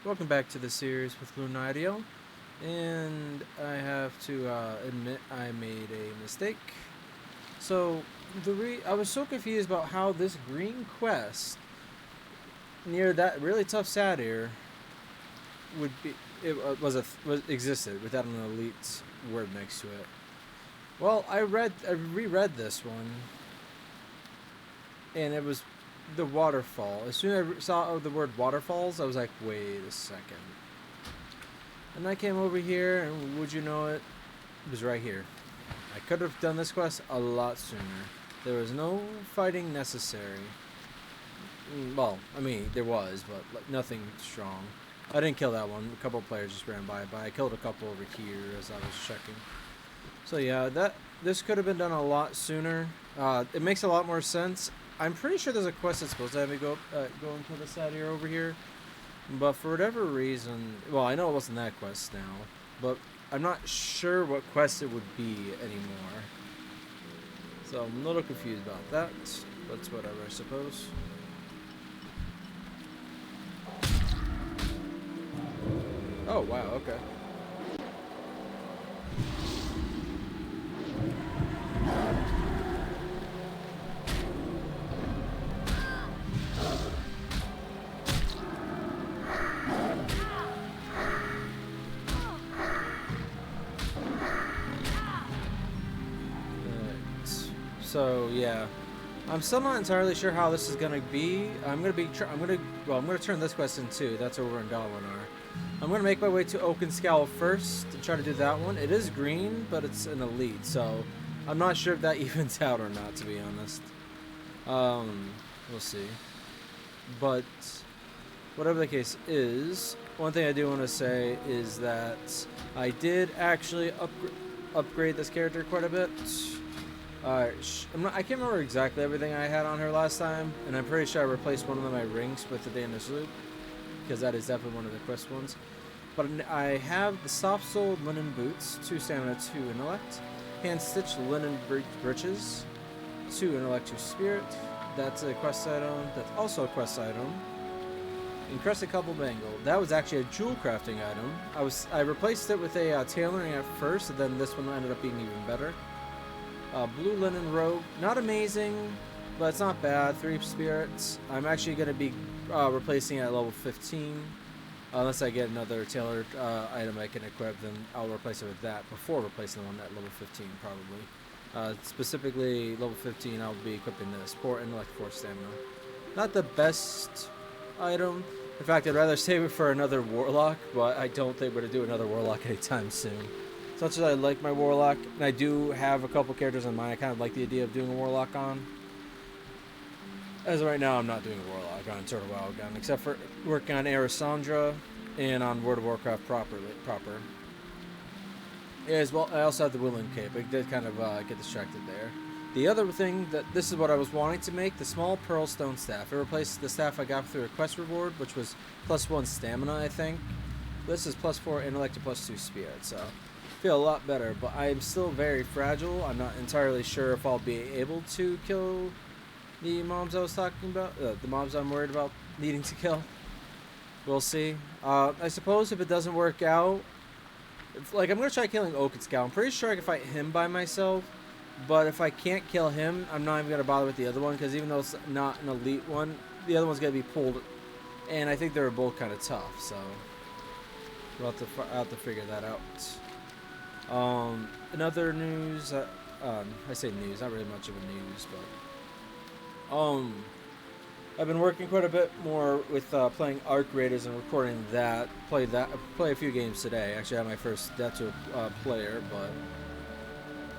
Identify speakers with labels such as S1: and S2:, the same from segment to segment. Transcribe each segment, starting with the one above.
S1: Welcome back to the series with Lunaeriel, and I have to admit I made a mistake. So I was so confused about how this green quest near that really tough satyr would be. It existed without an elite word next to it. Well, I reread this one, and it was the waterfall. As soon as I saw the word waterfalls, I was like, wait a second. And I came over here, and would you know it, it was right here. I could have done this quest a lot sooner. There was no fighting necessary. Well, I mean, there was, but nothing strong. I didn't kill that one. A couple of players just ran by, but I killed a couple over here as I was checking. So yeah, this could have been done a lot sooner. It makes a lot more sense. I'm pretty sure there's a quest that's supposed to have me go into the satyr over here. But for whatever reason, well, I know it wasn't that quest now, but I'm not sure what quest it would be anymore. So I'm a little confused about that, but it's whatever, I suppose. Oh, wow, okay. So yeah, I'm still not entirely sure how this is gonna be. I'm gonna turn this quest in too. That's over in Dalinar. I'm gonna make my way to Oakenscowl first and try to do that one. It is green, but it's an elite, so I'm not sure if that evens out or not, to be honest. We'll see. But whatever the case is, one thing I do want to say is that I did actually upgrade this character quite a bit. I can't remember exactly everything I had on her last time, and I'm pretty sure I replaced one of my rings with the Danish loop, because that is definitely one of the quest ones. But I have the soft-soled linen boots, 2 stamina, 2 intellect, hand-stitched linen breeches, 2 intellect, 2 spirit. That's a quest item. That's also a quest item. Encrusted couple bangle. That was actually a Jewelcrafting item. I replaced it with a tailoring at first, and then this one ended up being even better. Blue linen robe, not amazing, but it's not bad. 3 spirits. I'm actually going to be replacing it at level 15. Unless I get another tailored item I can equip, then I'll replace it with that before replacing the one at level 15, probably. Specifically, level 15, I'll be equipping this. 4 intellect, 4 stamina. Not the best item. In fact, I'd rather save it for another warlock, but I don't think we're going to do another warlock anytime soon. As much as I like my warlock, and I do have a couple characters in mind I kind of like the idea of doing a warlock on. As of right now, I'm not doing a warlock on Sword of Wild Gun, except for working on Erisandra and on World of Warcraft proper. As well, I also have the Willing Cape. I did kind of get distracted there. The other thing, this is what I was wanting to make, the small pearl stone staff. It replaced the staff I got through a quest reward, which was +1 stamina, I think. This is +4 intellect and +2 spirit, so feel a lot better, but I'm still very fragile. I'm not entirely sure if I'll be able to kill the mobs I was talking about, the mobs I'm worried about needing to kill. We'll see. I suppose if it doesn't work out, I'm gonna try killing Oakenscowl. I'm pretty sure I can fight him by myself, but if I can't kill him, I'm not even gonna bother with the other one, because even though it's not an elite one, the other one's gonna be pulled, and I think they're both kind of tough, so we'll have to figure that out. In other news, I say news, not really much of a news, but I've been working quite a bit more with playing Arc Raiders and recording that. Play a few games today. Actually, I had my first death to a player, but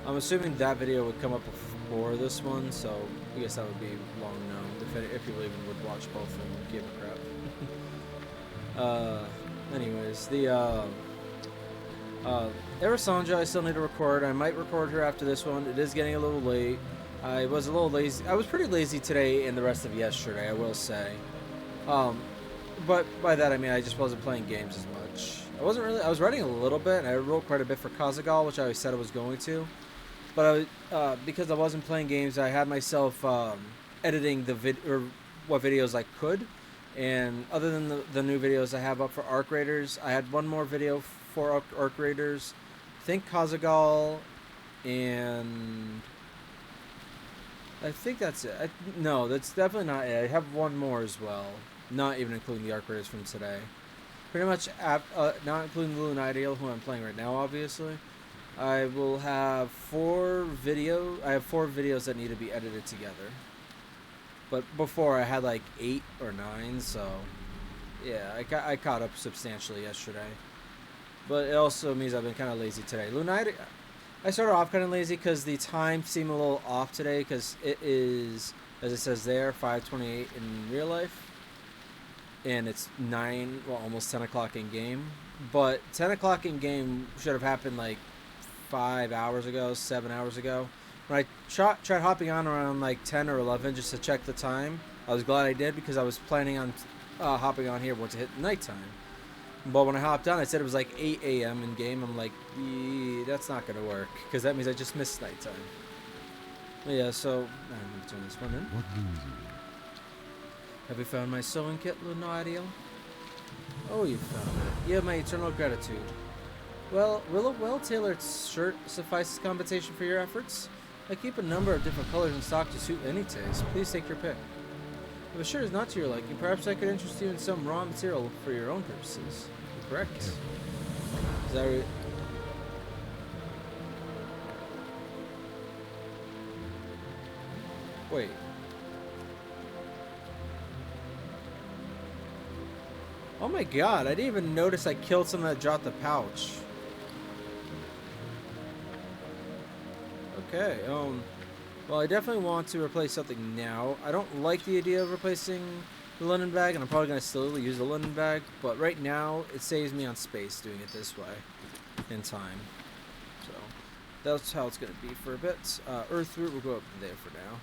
S1: I'm assuming that video would come up before this one, so I guess that would be long known if people even would watch both and give a crap. Anyways, Erisandra I still need to record. I might record her after this one. It is getting a little late. I was a little lazy. I was pretty lazy today and the rest of yesterday, I will say. But by that I mean I just wasn't playing games as much. I was writing a little bit, and I wrote quite a bit for Kazagal, which I always said I was going to. But because I wasn't playing games, I had myself editing what videos I could. And other than the new videos I have up for Arc Raiders, I had one more video for Arc Raiders. I think Kazagal, and I think that's it. No, that's definitely not it. I have one more as well, not even including the Arc Raiders from today. Pretty much, not including the Lunaeriel, who I'm playing right now, obviously. I will have 4 videos. I have 4 videos that need to be edited together. But before I had like 8 or 9, so yeah, I caught up substantially yesterday. But it also means I've been kind of lazy today. Lunaeriel, I started off kind of lazy because the time seemed a little off today because it is, as it says there, 5:28 in real life. And it's 9, well, almost 10 o'clock in game. But 10 o'clock in game should have happened like 5 hours ago, 7 hours ago. When I tried hopping on around like 10 or 11 just to check the time, I was glad I did because I was planning on hopping on here once it hit nighttime. But when I hopped on, I said it was like 8 a.m. in game. I'm like, that's not going to work because that means I just missed nighttime. But yeah, so I'm going to turn this one in.
S2: What news?
S1: Have you found my sewing kit, Lunaeriel? Oh, you found it. You have my eternal gratitude. Well, will a well-tailored shirt suffice as compensation for your efforts? I keep a number of different colors in stock to suit any taste. Please take your pick. If a shirt is not to your liking, perhaps I could interest you in some raw material for your own purposes. Correct? Is that right? Wait. Oh my god, I didn't even notice I killed someone that dropped the pouch. Okay, well, I definitely want to replace something now. I don't like the idea of replacing the linen bag, and I'm probably going to still use the linen bag, but right now, it saves me on space doing it this way in time. So, that's how it's going to be for a bit. Earth root will go up there for now.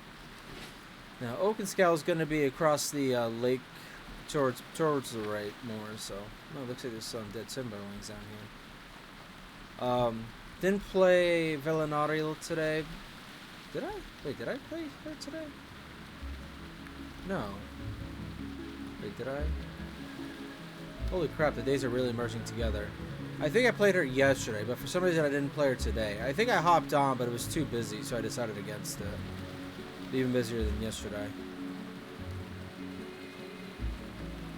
S1: Now, Oakenscale is going to be across the lake towards the right more, so... Oh, looks like there's some dead timberlings down here. Didn't play Lunaeriel today. Did I? Wait, did I play her today? No. Wait, did I? Holy crap, the days are really merging together. I think I played her yesterday, but for some reason I didn't play her today. I think I hopped on, but it was too busy, so I decided against it. Even busier than yesterday.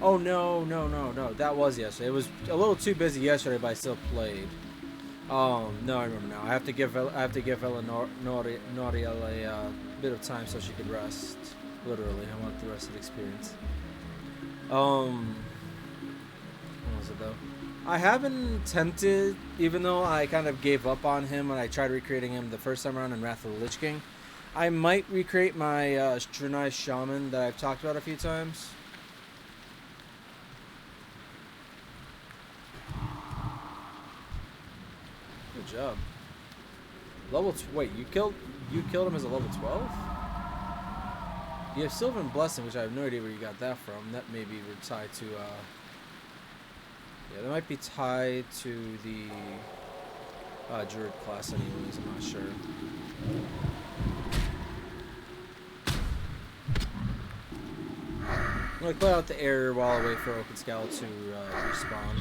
S1: Oh, no. That was yesterday. It was a little too busy yesterday, but I still played. Oh, no, I remember now. I have to give Lunaeriel a bit of time so she could rest. Literally, I want the rest of the experience. What was it though? I have been tempted, even though I kind of gave up on him when I tried recreating him the first time around in Wrath of the Lich King. I might recreate my Draenei Shaman that I've talked about a few times. Good job. Wait, you killed him as a level 12? You have Sylvan Blessing, which I have no idea where you got that from. That may be tied to yeah, that might be tied to the Druid class anyways, I'm not sure. I'm going to clear out the area while I wait for Oakenscale to respawn.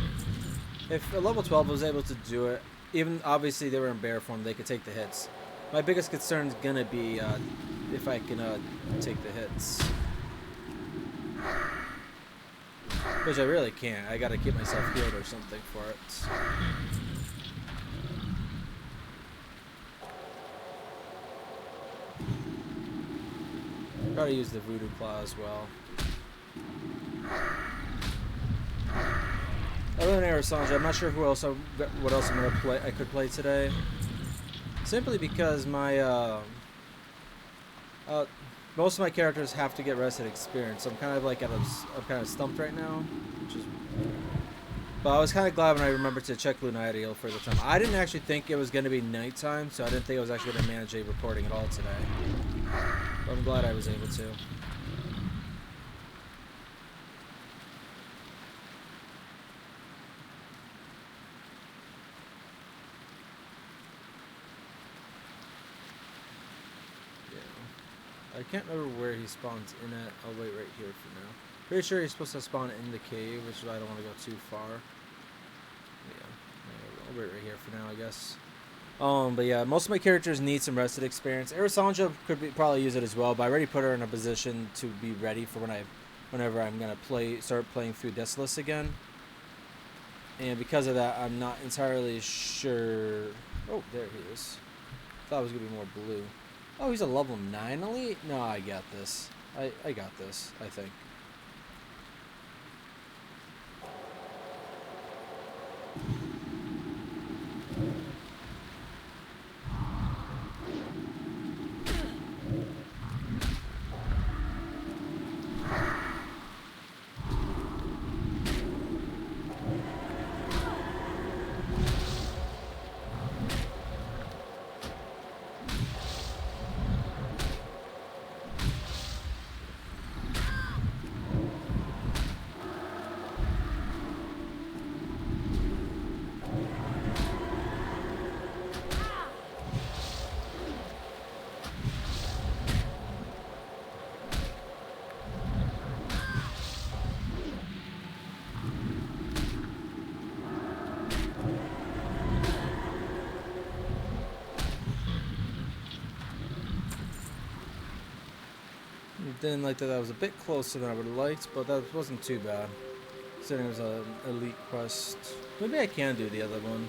S1: If a level 12 was able to do it, even obviously they were in bear form, they could take the hits. My biggest concern is going to be if I can take the hits. Which I really can't. I gotta keep myself healed or something for it. Gotta use the Voodoo Claw as well. Other than Aerosonja, I'm not sure what else I'm gonna play. I could play today. Simply because my most of my characters have to get rested experience, so I'm kind of like I'm kind of stumped right now, which is. But I was kind of glad when I remembered to check Lunaeriel for the time. I didn't actually think it was going to be nighttime, so I didn't think I was actually going to manage a recording at all today. But I'm glad I was able to. I can't remember where he spawns in at. I'll wait right here for now. Pretty sure he's supposed to spawn in the cave, which I don't want to go too far. Yeah, I'll wait right here for now, I guess. But yeah, most of my characters need some rested experience. Erisandra could probably use it as well, but I already put her in a position to be ready for whenever I'm gonna start playing through Desolace again. And because of that, I'm not entirely sure. Oh, there he is. Thought it was gonna be more blue. Oh, he's a level 9 elite? No, I got this. I got this, I think. Didn't like that was a bit closer than I would have liked, but that wasn't too bad. Considering it was an elite quest. Maybe I can do the other one.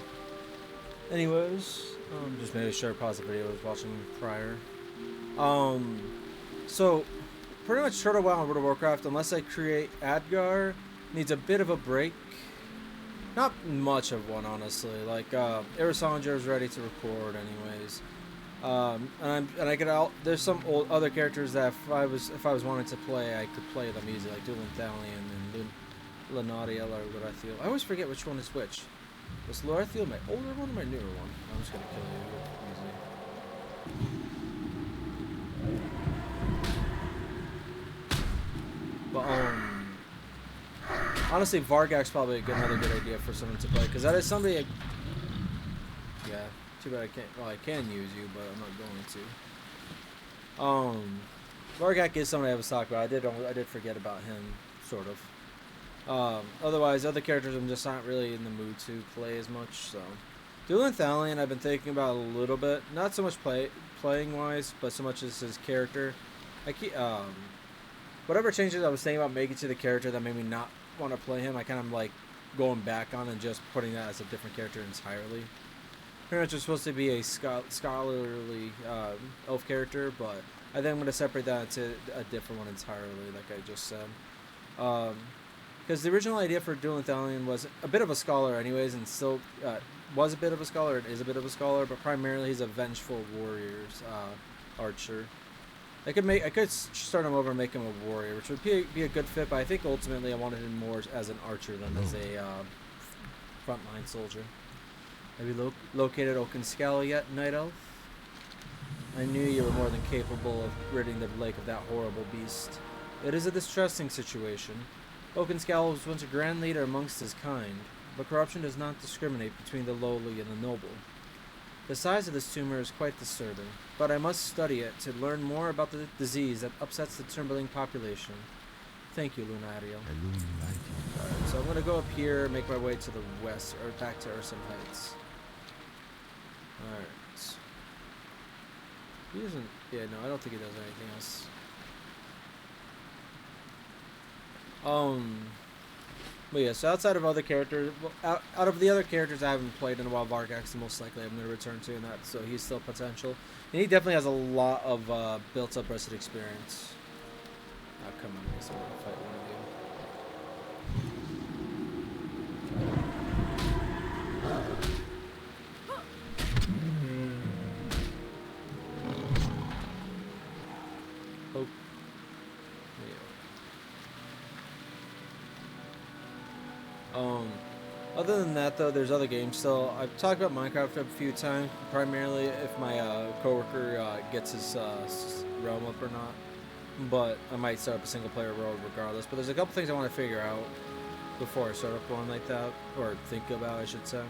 S1: Anyways, just made sure I paused the video I was watching prior. So pretty much Turtle WoW in World of Warcraft, unless I create Adgar, needs a bit of a break. Not much of one, honestly. Like Erisandra is ready to record, anyways. And I could there's some other characters that if I was wanting to play, I could play them easy, like Dueling and Lunaeriel or Lunaeriel. I always forget which one is which. Was Lunaeriel my older one or my newer one? I'm just gonna kill you easy. But honestly, Vargak's probably another good idea for someone to play, because that is somebody. Yeah. Too bad I can't. Well, I can use you, but I'm not going to. Vargak is somebody I was talking about. I did forget about him, sort of. Otherwise, other characters I'm just not really in the mood to play as much. So, Duelenthalion I've been thinking about a little bit. Not so much playing wise, but so much as his character. I keep whatever changes I was thinking about making to the character that made me not want to play him. I kind of like going back on and just putting that as a different character entirely. Pretty much it's supposed to be a scholarly elf character, but I think I'm going to separate that into a different one entirely, like I just said. Because the original idea for Duelenthalion was a bit of a scholar anyways, and still was a bit of a scholar, and is a bit of a scholar, but primarily he's a vengeful warrior's archer. I could start him over and make him a warrior, which would be a good fit, but I think ultimately I wanted him more as an archer than as a frontline soldier. Have you located Oakenscala yet, Night Elf? I knew you were more than capable of ridding the lake of that horrible beast. It is a distressing situation. Oakenscala was once a grand leader amongst his kind, but corruption does not discriminate between the lowly and the noble. The size of this tumor is quite disturbing, but I must study it to learn more about the disease that upsets the trembling population. Thank you, Lunaeriel. Alright, so I'm going to go up here, make my way to the west, or back to Ursum Heights. Alright. He doesn't... Yeah, no, I don't think he does anything else. But yeah, so outside of other characters... Well, out of the other characters I haven't played in a while, Vargak's the most likely I'm going to return to in that, so he's still potential. And he definitely has a lot of built-up rested experience. Oh, come on, I guess I'm going to fight one of you. Other than that, though, there's other games still. I've talked about Minecraft a few times, primarily if my coworker gets his realm up or not. But I might start up a single-player world regardless. But there's a couple things I want to figure out before I start up one like that, or think about, I should say.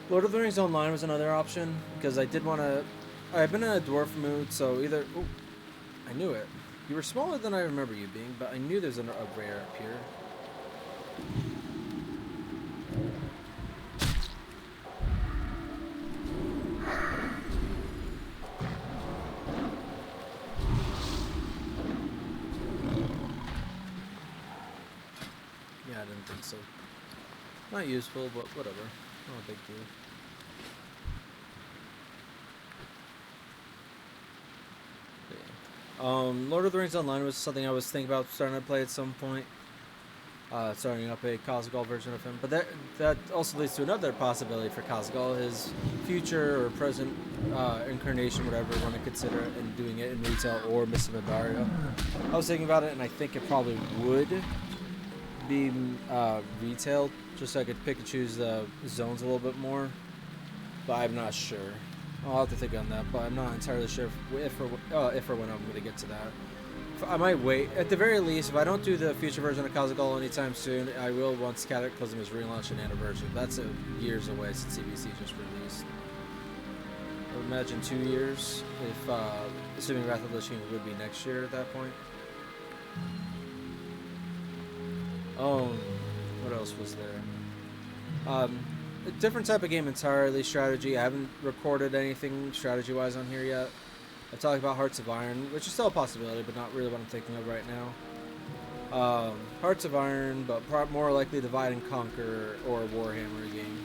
S1: Lord of the Rings Online was another option, because I did want to... I've been in a dwarf mood, so either... Ooh, I knew it. You were smaller than I remember you being, but I knew there's a rare up here. Yeah, I didn't think so. Not useful, but whatever. Not a big deal. Lord of the Rings Online was something I was thinking about starting to play at some point. Starting up a Khaz'gul version of him. But that also leads to another possibility for Khaz'gul, his future or present incarnation, whatever you want to consider it, and doing it in retail or Mists of Pandaria. I was thinking about it, and I think it probably would be retail, just so I could pick and choose the zones a little bit more. But I'm not sure. I'll have to think on that, but I'm not entirely sure if or when I'm going to get to that. I might wait. At the very least, if I don't do the future version of Khaz'gul anytime soon, I will once Cataclysm is relaunched and anniversary. That's years away since CBC just released. I would imagine 2 years, if assuming Wrath of the Lich King would be next year at that point. What else was there? A different type of game entirely, strategy. I haven't recorded anything strategy-wise on here yet. I've talked about Hearts of Iron, which is still a possibility, but not really what I'm thinking of right now. Hearts of Iron, but more likely Divide and Conquer or Warhammer game.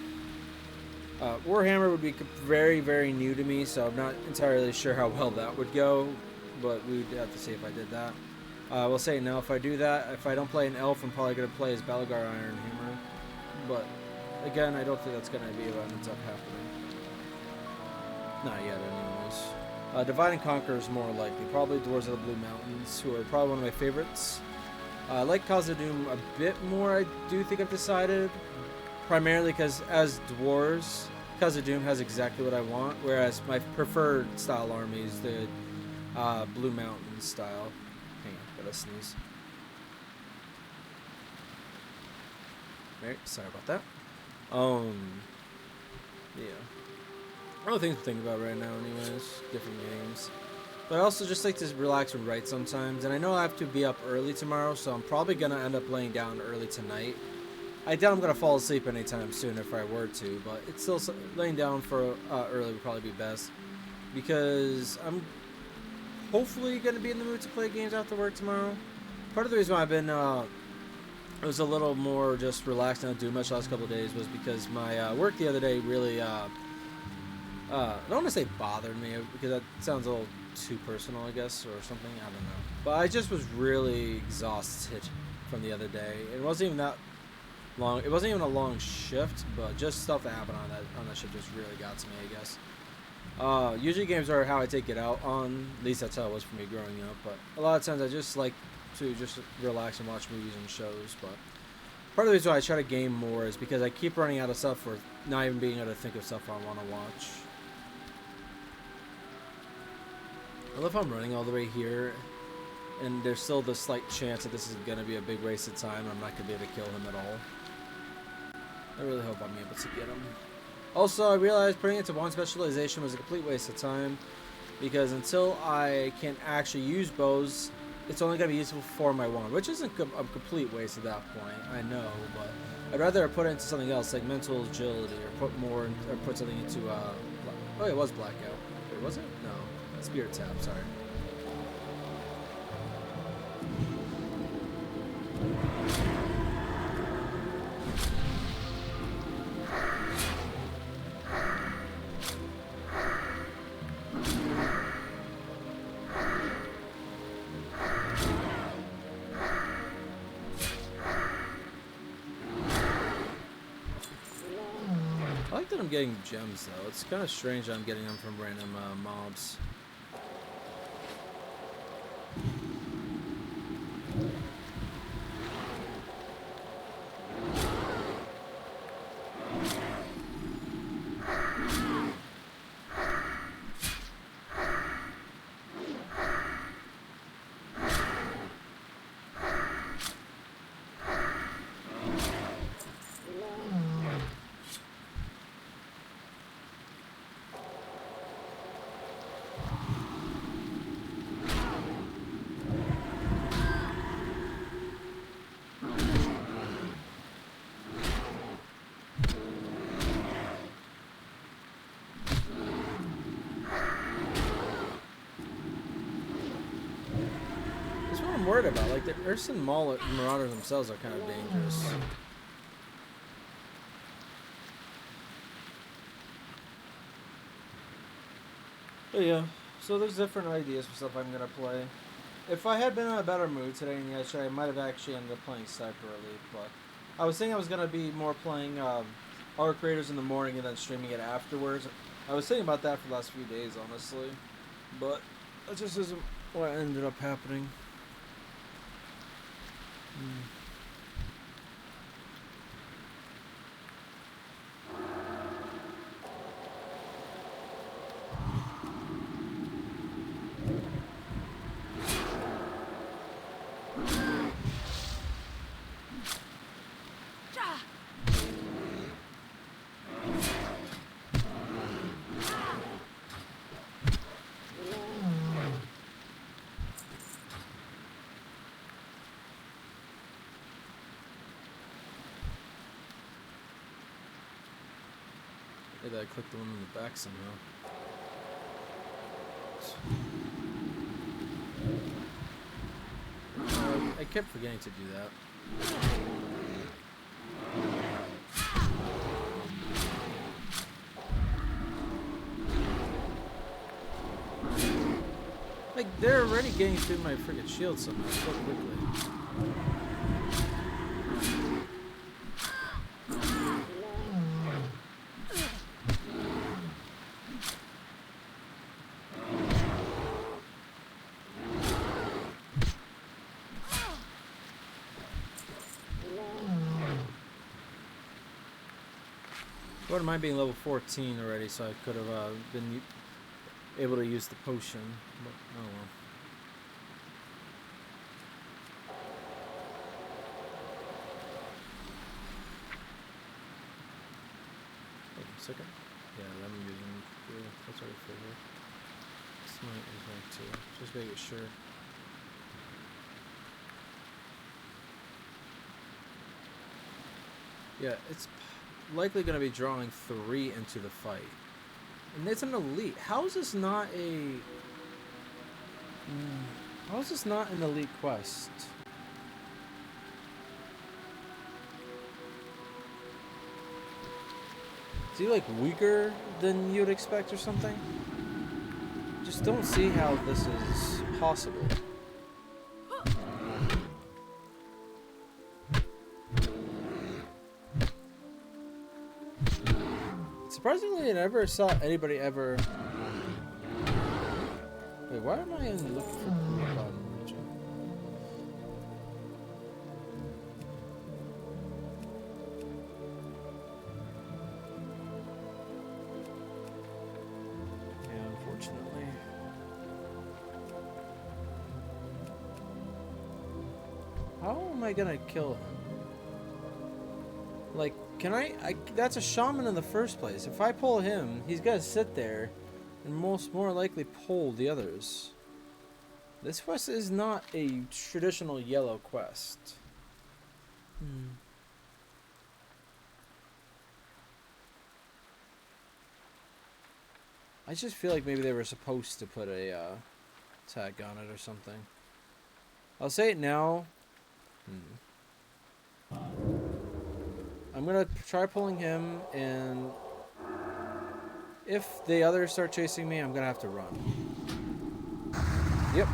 S1: Warhammer would be very, very new to me, so I'm not entirely sure how well that would go, but we'd have to see if I did that. We'll say no if I do that. If I don't play an elf, I'm probably going to play as Balagar Ironhammer, but again, I don't think that's going to be what ends up happening. Not yet, anyways. Divide and Conquer is more likely. Probably Dwarves of the Blue Mountains, who are probably one of my favorites. I like Khazad-dûm a bit more, I do think I've decided. Primarily because as Dwarves, Khazad-dûm has exactly what I want, whereas my preferred style army is the Blue Mountains style. Hang on, gotta sneeze. Alright, sorry about that. Yeah. Other things to think about right now anyways, different games. But I also just like to relax and write sometimes, and I know I have to be up early tomorrow, so I'm probably going to end up laying down early tonight. I doubt I'm going to fall asleep anytime soon if I were to, but it's still laying down for early would probably be best, because I'm hopefully going to be in the mood to play games after work tomorrow. Part of the reason why I've been it was a little more just relaxed and not do much the last couple of days was because my work the other day really I don't want to say bothered me, because that sounds a little too personal, I guess, or something. I don't know. But I just was really exhausted from the other day. It wasn't even that long. It wasn't even a long shift, but just stuff that happened on that shift just really got to me, I guess. Usually games are how I take it out on. At least that's how it was for me growing up. But a lot of times I just like to just relax and watch movies and shows. But part of the reason why I try to game more is because I keep running out of stuff or not even being able to think of stuff I want to watch. I love how I'm running all the way here, and there's still the slight chance that this is going to be a big waste of time, and I'm not going to be able to kill him at all. I really hope I'm able to get him. Also, I realized putting it to one specialization was a complete waste of time, because until I can actually use bows, it's only going to be useful for my wand, which isn't a complete waste at that point, I know, but I'd rather put it into something else, like mental agility, or put something into, oh, it was blackout. Wait, was it? No. Spirit tap, sorry. I like that I'm getting gems though. It's kind of strange that I'm getting them from random mobs. worried about. Like, the Urson Marauders themselves are kind of dangerous. But yeah, so there's different ideas for stuff I'm gonna play. If I had been in a better mood today in the Azshara, I might have actually ended up playing separately, but I was thinking I was gonna be more playing Art Creators in the morning and then streaming it afterwards. I was thinking about that for the last few days, honestly, but that just isn't what ended up happening. Maybe I clicked the one in the back somehow. I kept forgetting to do that. Like, they're already getting through my friggin' shield somehow so quickly. I wouldn't mind being level 14 already, so I could have been able to use the potion, but oh well. Wait a second. Yeah, I'm using. Yeah, that's already figured. This might is right too. Just making sure. Yeah, it's likely going to be drawing 3 into the fight. And it's an elite. How is this not a... How is this not an elite quest? Is he like weaker than you'd expect or something? Just don't see how this is possible. Surprisingly, I never saw anybody ever... Wait, why am I in looking for bottom region? Yeah, unfortunately. How am I gonna kill him? Like, can I that's a shaman in the first place. If I pull him, he's gonna sit there and more likely pull the others. This quest is not a traditional yellow quest. I just feel like maybe they were supposed to put a tag on it or something. I'll say it now. I'm gonna try pulling him, and if the others start chasing me, I'm gonna have to run. Yep.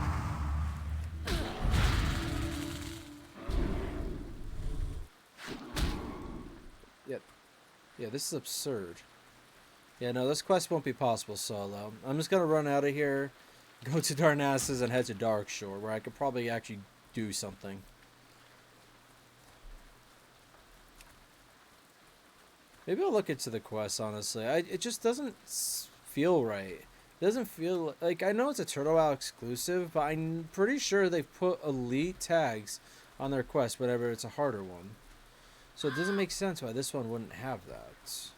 S1: Yep. Yeah, this is absurd. Yeah, no, this quest won't be possible solo. I'm just gonna run out of here, go to Darnassus, and head to Darkshore, where I could probably actually do something. Maybe I'll look into the quest, honestly. It just doesn't feel right. It doesn't feel... Like, I know it's a Turtle Isle exclusive, but I'm pretty sure they've put elite tags on their quest whenever it's a harder one. So it doesn't make sense why this one wouldn't have that.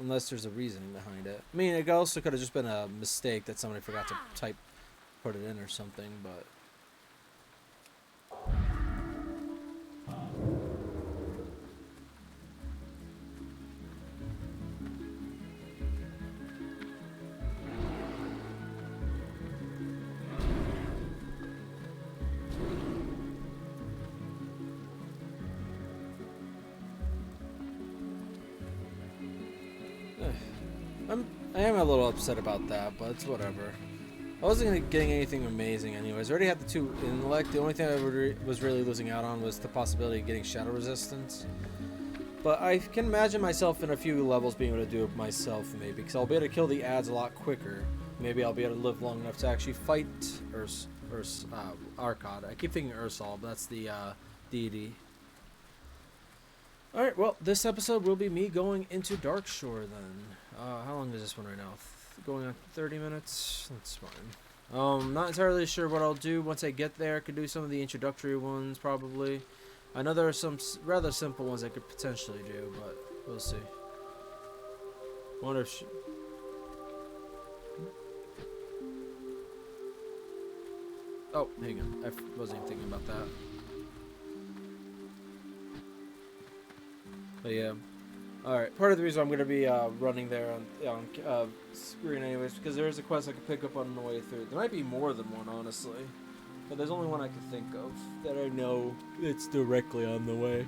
S1: Unless there's a reasoning behind it. I mean, it also could have just been a mistake that somebody forgot to put it in or something, but... I am a little upset about that, but it's whatever. I wasn't getting anything amazing anyways. I already had the 2 intellect. The only thing I was really losing out on was the possibility of getting shadow resistance. But I can imagine myself in a few levels being able to do it myself, maybe, because I'll be able to kill the ads a lot quicker. Maybe I'll be able to live long enough to actually fight Arcad. I keep thinking Ursal, but that's the deity. Alright, well, this episode will be me going into Darkshore then. How long is this one right now? Going on 30 minutes? That's fine. Not entirely sure what I'll do once I get there. I could do some of the introductory ones, probably. I know there are some rather simple ones I could potentially do, but we'll see. Wonder if oh, hang on. I wasn't even thinking about that. But yeah. Alright, part of the reason I'm going to be running there on screen anyways, because there is a quest I could pick up on the way through. There might be more than one, honestly. But there's only one I can think of that I know it's directly on the way.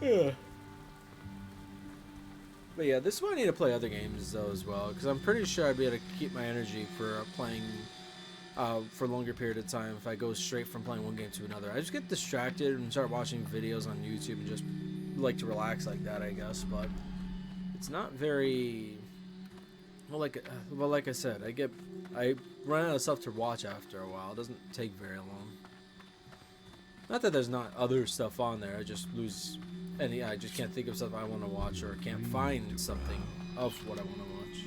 S1: Yeah. But yeah, this is why I need to play other games though as well, because I'm pretty sure I'd be able to keep my energy for playing for a longer period of time if I go straight from playing one game to another. I just get distracted and start watching videos on YouTube and just like to relax like that, I guess. But it's not very well. Like I said, I run out of stuff to watch after a while. It doesn't take very long. Not that there's not other stuff on there. I just lose any. I just can't think of stuff I want to watch, or can't find something of what I want to watch.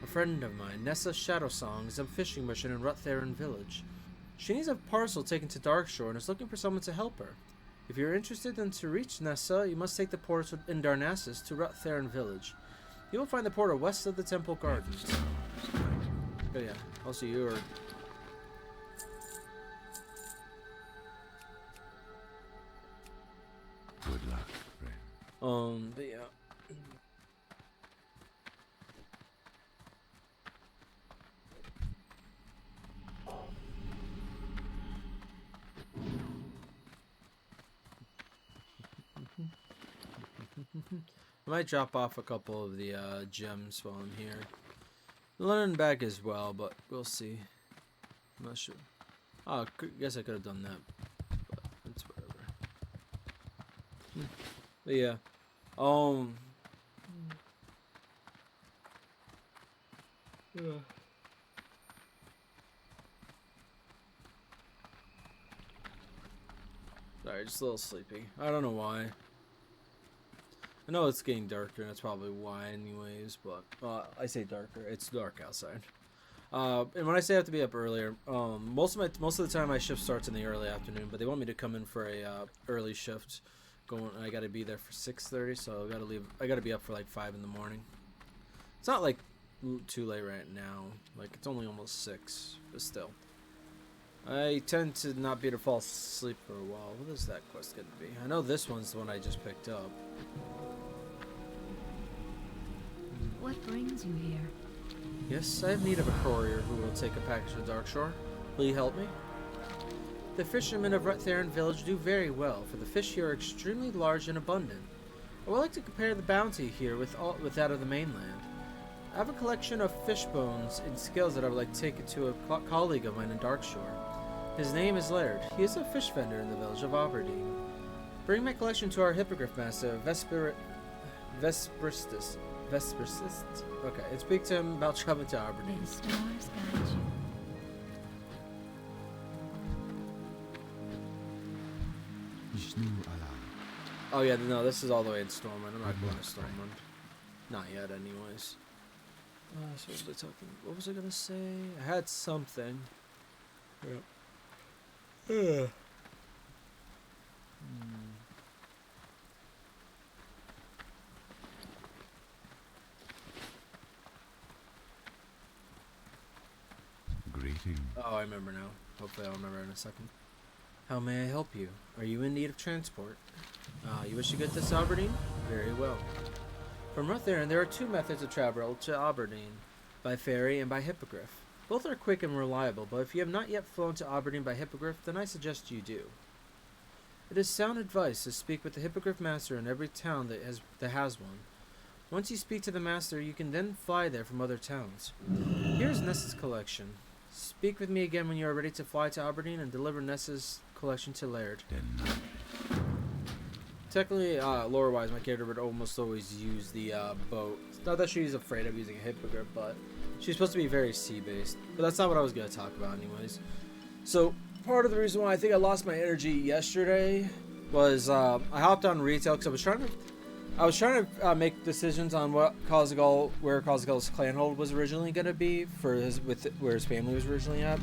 S1: A friend of mine, Nessa Shadowsong, is on a fishing mission in Rutherin village. She needs a parcel taken to Darkshore and is looking for someone to help her. If you're interested in to reach Nessa, you must take the portal in Darnassus to Rutherin village. You will find the portal west of the temple gardens. Oh yeah, also you are...
S2: Good luck, friend.
S1: But yeah. I might drop off a couple of the gems while I'm here. London back as well, but we'll see. I'm not sure. Oh, I guess I could have done that, but it's whatever. But yeah, yeah. Sorry, just a little sleepy. I don't know why. I know it's getting darker, and that's probably why anyways, but I say darker. It's dark outside. And when I say I have to be up earlier, most of the time my shift starts in the early afternoon, but they want me to come in for a early shift. I got to be there for 6:30, so I got to be up for like 5 in the morning. It's not like too late right now. Like it's only almost 6, but still. I tend to not be able to fall asleep for a while. What is that quest going to be? I know this one's the one I just picked up.
S3: What brings you here?
S1: Yes, I have need of a courier who will take a package to Darkshore. Will you help me? The fishermen of Rutherin village do very well, for the fish here are extremely large and abundant. I would like to compare the bounty here with that of the mainland. I have a collection of fish bones and scales that I would like to take to a colleague of mine in Darkshore. His name is Laird. He is a fish vendor in the village of Aberdeen. Bring my collection to our hippogriff master, Vespristus. Okay, and speak to him about traveling to Aberdeen.
S3: The stars guide you.
S1: Oh yeah, no, this is all the way in Stormwind. I'm not going to Stormwind. Not yet, anyways. So what was I talking? What was I gonna say? I had something. Yeah.
S2: Greeting.
S1: Oh, I remember now. Hopefully I'll remember in a second. How may I help you? Are you in need of transport? You wish to get to Aberdeen? Very well. From Rutherin, there are 2 methods of travel to Aberdeen, by ferry and by hippogriff. Both are quick and reliable, but if you have not yet flown to Aberdeen by hippogriff, then I suggest you do. It is sound advice to speak with the hippogriff master in every town that has one. Once you speak to the master, you can then fly there from other towns. Here's Nessa's collection. Speak with me again when you are ready to fly to Aberdeen and deliver Nessa's collection to Laird.
S2: Then
S1: Technically, lore-wise, my character would almost always use the boat. It's not that she's afraid of using a hippogriff, but she's supposed to be very sea-based. But that's not what I was going to talk about anyways. So, part of the reason why I think I lost my energy yesterday was I hopped on retail because I was trying to make decisions on what where Khaz'gul's clan hold was originally going to be for where his family was originally at.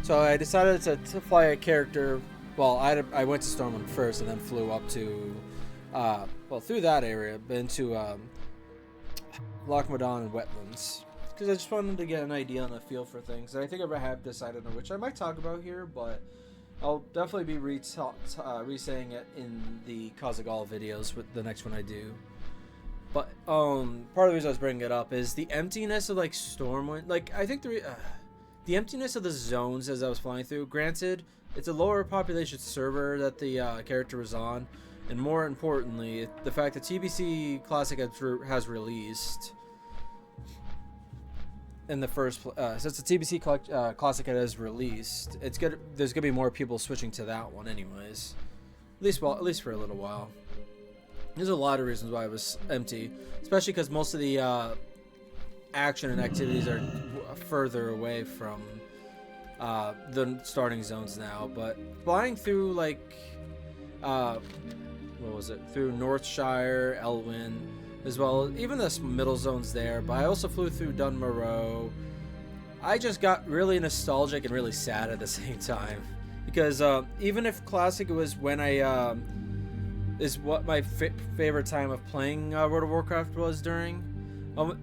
S1: So I decided to fly a character. Well, I went to Stormwind first and then flew up to, through that area, but into Loch Modan and Wetlands. Because I just wanted to get an idea and a feel for things. And I think I have decided on which I might talk about here, but I'll definitely be re-saying it in the Khaz'gul videos with the next one I do. But part of the reason I was bringing it up is the emptiness of like Stormwind. Like I think the emptiness of the zones as I was flying through. Granted, it's a lower population server that the character was on, and more importantly, the fact that TBC Classic has released in the first since the TBC Classic has released, it's good. There's gonna be more people switching to that one, anyways. At least for a little while. There's a lot of reasons why it was empty, especially because most of the action and activities are further away from the starting zones now. But flying through like through Northshire, Elwyn, as well, even the middle zones there, but I also flew through Dunmorrow. I just got really nostalgic and really sad at the same time, because even if Classic was when I is what my favorite time of playing World of Warcraft was during,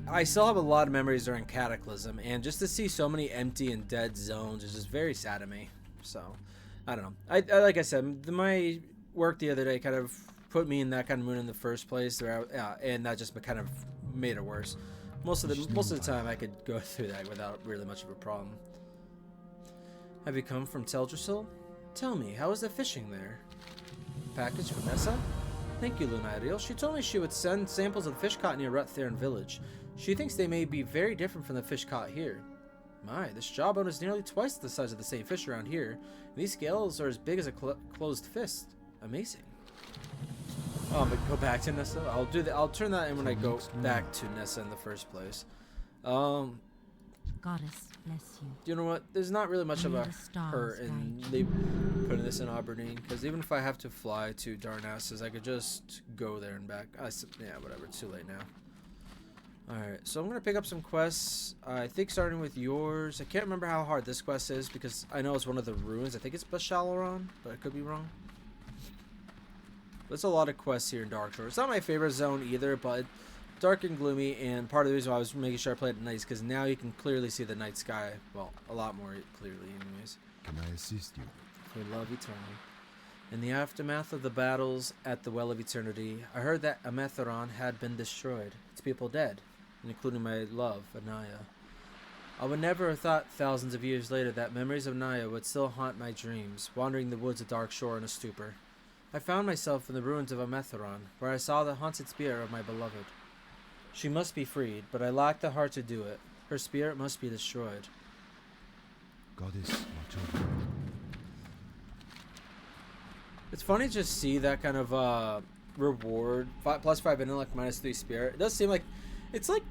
S1: I still have a lot of memories during Cataclysm, and just to see so many empty and dead zones is just very sad to me. So I don't know. I like I said, my work the other day kind of put me in that kind of mood in the first place, and that just kind of made it worse. Most of the time, I could go through that without really much of a problem. Have you come from Teldrassil? Tell me, how is the fishing there? Package from Nessa? Thank you, Lunaeriel. She told me she would send samples of the fish caught near Ruttheron village. She thinks they may be very different from the fish caught here. My, this jawbone is nearly twice the size of the same fish around here. These scales are as big as a closed fist. Amazing. Oh, but go back to Nessa. I'll turn that in when I go back to Nessa in the first place.
S3: Goddess bless you.
S1: You know what? There's not really much of a hurt in putting this in Aberdeen, because even if I have to fly to Darnassus, I could just go there and back. Yeah, whatever. It's too late now. Alright, so I'm going to pick up some quests. I think starting with yours. I can't remember how hard this quest is, because I know it's one of the ruins. I think it's Bashalaron, but I could be wrong. There's a lot of quests here in Darkshore. It's not my favorite zone either, but dark and gloomy, and part of the reason why I was making sure I played at night is because now you can clearly see the night sky. Well, a lot more clearly anyways.
S2: can I assist you?
S1: For love eternally. In the aftermath of the battles at the Well of Eternity, I heard that Ametheron had been destroyed, its people dead, including my love, Anaya. I would never have thought thousands of years later that memories of Naya would still haunt my dreams, wandering the woods of Darkshore in a stupor. I found myself in the ruins of Ametheron, where I saw the haunted spirit of my beloved. She must be freed, but I lack the heart to do it. Her spirit must be destroyed.
S2: Goddess, watch over.
S1: It's funny to just see that kind of reward, +5 intellect, -3 spirit. It does seem like, it's like,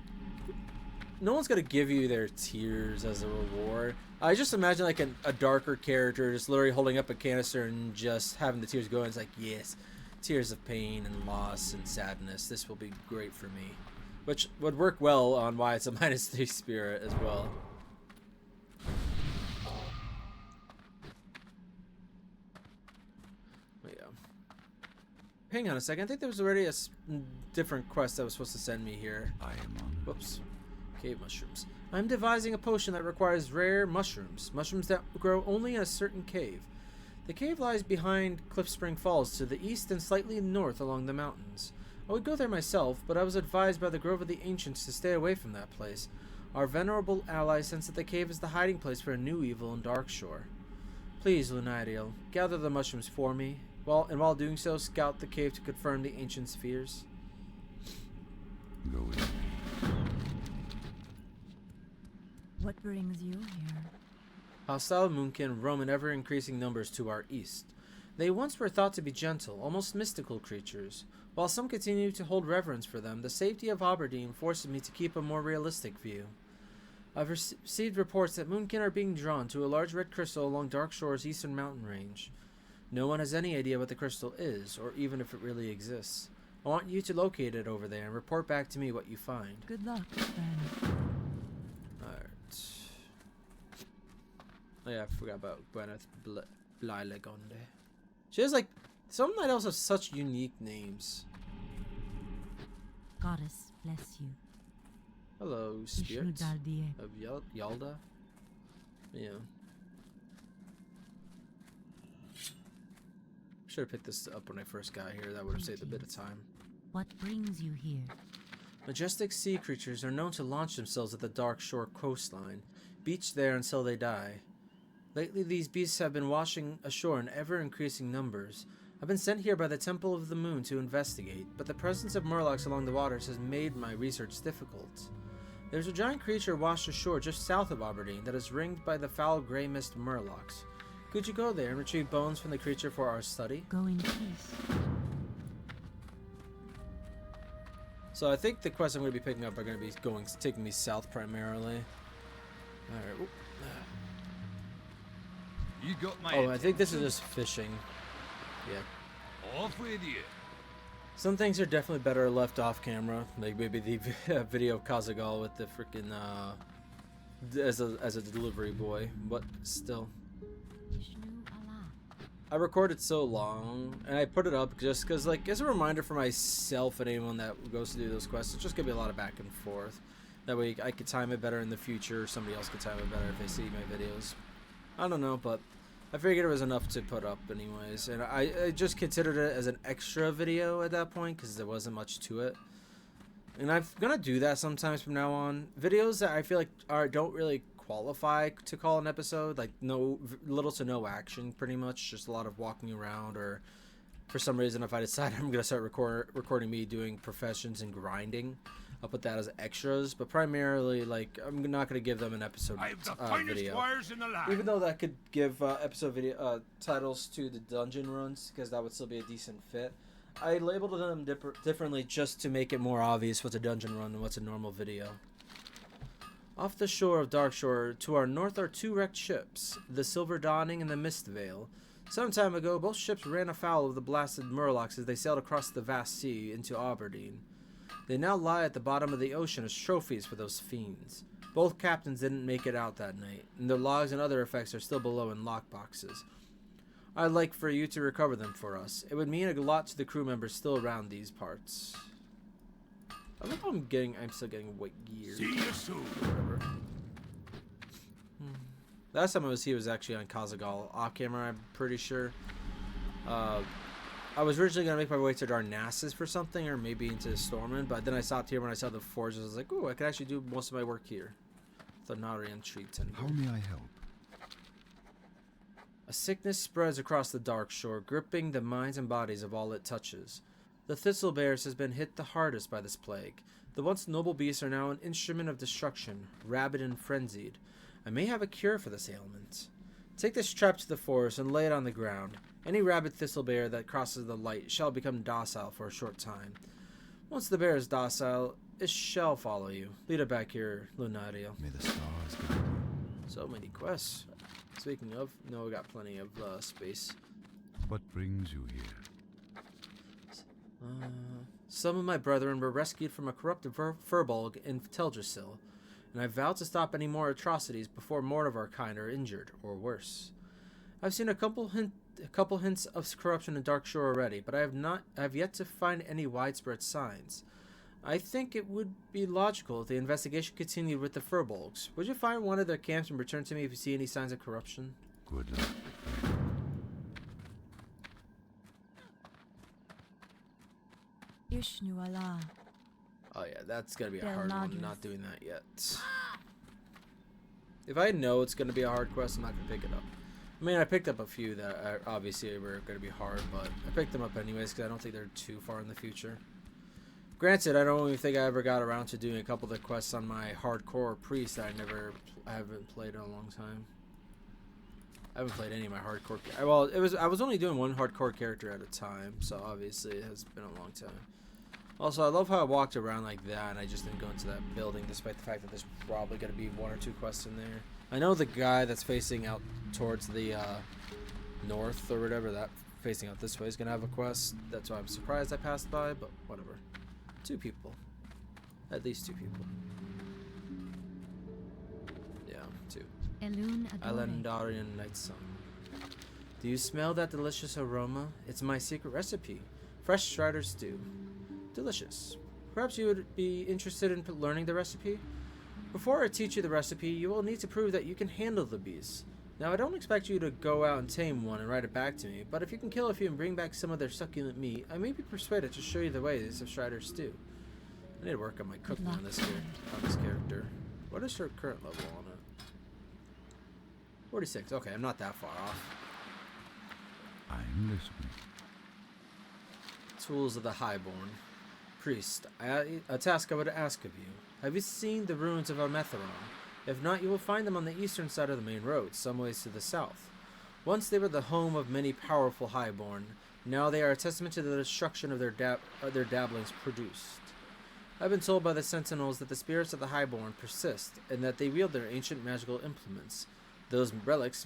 S1: no one's going to give you their tears as a reward. I just imagine like a darker character just literally holding up a canister and just having the tears going. It's like, yes, tears of pain and loss and sadness. This will be great for me. Which would work well on why it's a -3 spirit as well. But yeah. Hang on a second. I think there was already a different quest that was supposed to send me here.
S2: I am on.
S1: Whoops. Cave mushrooms. I'm devising a potion that requires rare mushrooms. Mushrooms that grow only in a certain cave. The cave lies behind Cliffspring Falls to the east and slightly north along the mountains. I would go there myself, but I was advised by the Grove of the Ancients to stay away from that place. Our venerable ally sense that the cave is the hiding place for a new evil in Darkshore. Please, Lunaeriel, gather the mushrooms for me, while doing so, scout the cave to confirm the Ancients' fears.
S2: Go with me.
S3: What brings you here?
S1: Hostile moonkin roam in ever-increasing numbers to our east. They once were thought to be gentle, almost mystical creatures. While some continue to hold reverence for them, the safety of Aberdeen forces me to keep a more realistic view. I've received reports that moonkin are being drawn to a large red crystal along Darkshore's eastern mountain range. No one has any idea what the crystal is, or even if it really exists. I want you to locate it over there and report back to me what you find.
S3: Good luck, friend.
S1: Alright. Oh yeah, I forgot about Gwyneth Blailegonde. She has like, some night elves have such unique names.
S3: Goddess bless you.
S1: Hello, spirit
S3: Ishnudardiye.
S1: of Yalda. Yeah. Should have picked this up when I first got here. That would have saved a bit of time.
S3: What brings you here?
S1: Majestic sea creatures are known to launch themselves at the Darkshore coastline, beached there until they die. Lately, these beasts have been washing ashore in ever-increasing numbers. I've been sent here by the Temple of the Moon to investigate, but the presence of murlocs along the waters has made my research difficult. There's a giant creature washed ashore just south of Aberdeen that is ringed by the foul grey mist murlocs. Could you go there and retrieve bones from the creature for our study?
S3: Go in peace.
S1: So I think the quests I'm going to be picking up are going to be taking me south primarily. Alright.
S4: You got my
S1: Oh, I think this is just fishing. Yeah.
S4: Off with you.
S1: Some things are definitely better left off camera. Like maybe the video of Kazagal with the freaking as a delivery boy, but still. I recorded so long, and I put it up just because, like, as a reminder for myself and anyone that goes to do those quests, it's just gonna be a lot of back and forth. That way I could time it better in the future, or somebody else could time it better if they see my videos. I don't know, but I figured it was enough to put up anyways, and I just considered it as an extra video at that point because there wasn't much to it. And I'm gonna do that sometimes from now on. Videos that I feel like don't really qualify to call an episode, like little to no action, pretty much just a lot of walking around, or for some reason if I decide I'm gonna start recording me doing professions and grinding, I'll put that as extras, but primarily like I'm not gonna give them an episode video,
S4: in the land.
S1: even though that could give episode video titles to the dungeon runs, because that would still be a decent fit. I labeled them differently just to make it more obvious what's a dungeon run and what's a normal video. Off the shore of Darkshore, to our north are two wrecked ships, the Silver Dawning and the Mist Veil. Some time ago, both ships ran afoul of the blasted murlocs as they sailed across the vast sea into Aberdeen. They now lie at the bottom of the ocean as trophies for those fiends. Both captains didn't make it out that night, and their logs and other effects are still below in lockboxes. I'd like for you to recover them for us. It would mean a lot to the crew members still around these parts. I love how I'm still getting white gear.
S4: See you soon.
S1: Whatever. Last time I was here was actually on Kazagal off camera, I'm pretty sure. I was originally going to make my way to Darnassus for something, or maybe into Stormwind, but then I stopped here when I saw the forges. I was like, ooh, I could actually do most of my work here. The Narian treats.
S2: How may I help?
S1: A sickness spreads across the Darkshore, gripping the minds and bodies of all it touches. The Thistlebears has been hit the hardest by this plague. The once noble beasts are now an instrument of destruction, rabid and frenzied. I may have a cure for this ailment. Take this trap to the forest and lay it on the ground. Any rabid thistlebear that crosses the light shall become docile for a short time. Once the bear is docile, it shall follow you. Lead it back here, Lunaeriel.
S2: May the stars guide you.
S1: So many quests. Speaking of, no, we got plenty of space.
S2: What brings you here?
S1: Some of my brethren were rescued from a corrupted furbolg in Teldrassil, and I vowed to stop any more atrocities before more of our kind are injured, or worse. I've seen a couple hints of corruption in Darkshore already, but I have yet to find any widespread signs. I think it would be logical if the investigation continued with the furbolgs. Would you find one of their camps and return to me if you see any signs of corruption?
S2: Good luck.
S3: Ishnuala.
S1: Oh yeah, that's gonna be a
S3: Del
S1: hard one.
S3: Nagus.
S1: Not doing that yet. If I know it's gonna be a hard quest, I'm not gonna pick it up. I mean, I picked up a few that are obviously were gonna be hard, but I picked them up anyways because I don't think they're too far in the future. Granted, I don't even think I ever got around to doing a couple of the quests on my hardcore priest that I haven't played in a long time. I haven't played any of my hardcore. Well, I was only doing one hardcore character at a time, so obviously it has been a long time. Also, I love how I walked around like that and I just didn't go into that building, despite the fact that there's probably going to be 1 or 2 quests in there. I know the guy that's facing out towards the north or whatever, that facing out this way is going to have a quest. That's why I'm surprised I passed by, but whatever. 2 people. At least 2 people. Yeah, 2. Islandarian Night Sun. Do you smell that delicious aroma? It's my secret recipe. Fresh strider stew. Delicious. Perhaps you would be interested in learning the recipe? Before I teach you the recipe, you will need to prove that you can handle the beasts. Now, I don't expect you to go out and tame one and write it back to me, but if you can kill a few and bring back some of their succulent meat, I may be persuaded to show you the ways of strider stew. I need to work on my cooking on this character. What is her current level on it? 46. Okay, I'm not that far off.
S2: I'm listening.
S1: Tools of the Highborn. Priest, a task I would ask of you. Have you seen the ruins of Armetheron? If not, you will find them on the eastern side of the main road, some ways to the south. Once they were the home of many powerful Highborn. Now they are a testament to the destruction of their dabblings produced. I've been told by the Sentinels that the spirits of the Highborn persist, and that they wield their ancient magical implements. Those relics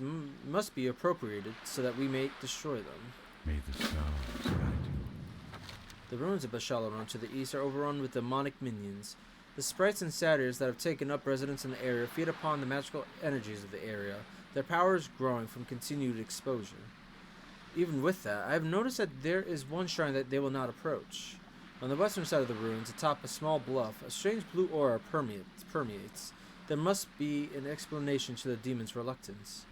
S1: must be appropriated so that we may destroy them.
S2: May the stars guide you.
S1: The ruins of Ashalaron to the east are overrun with demonic minions. The sprites and satyrs that have taken up residence in the area feed upon the magical energies of the area, their power is growing from continued exposure. Even with that, I have noticed that there is one shrine that they will not approach. On the western side of the ruins, atop a small bluff, a strange blue aura permeates. There must be an explanation to the demon's reluctance.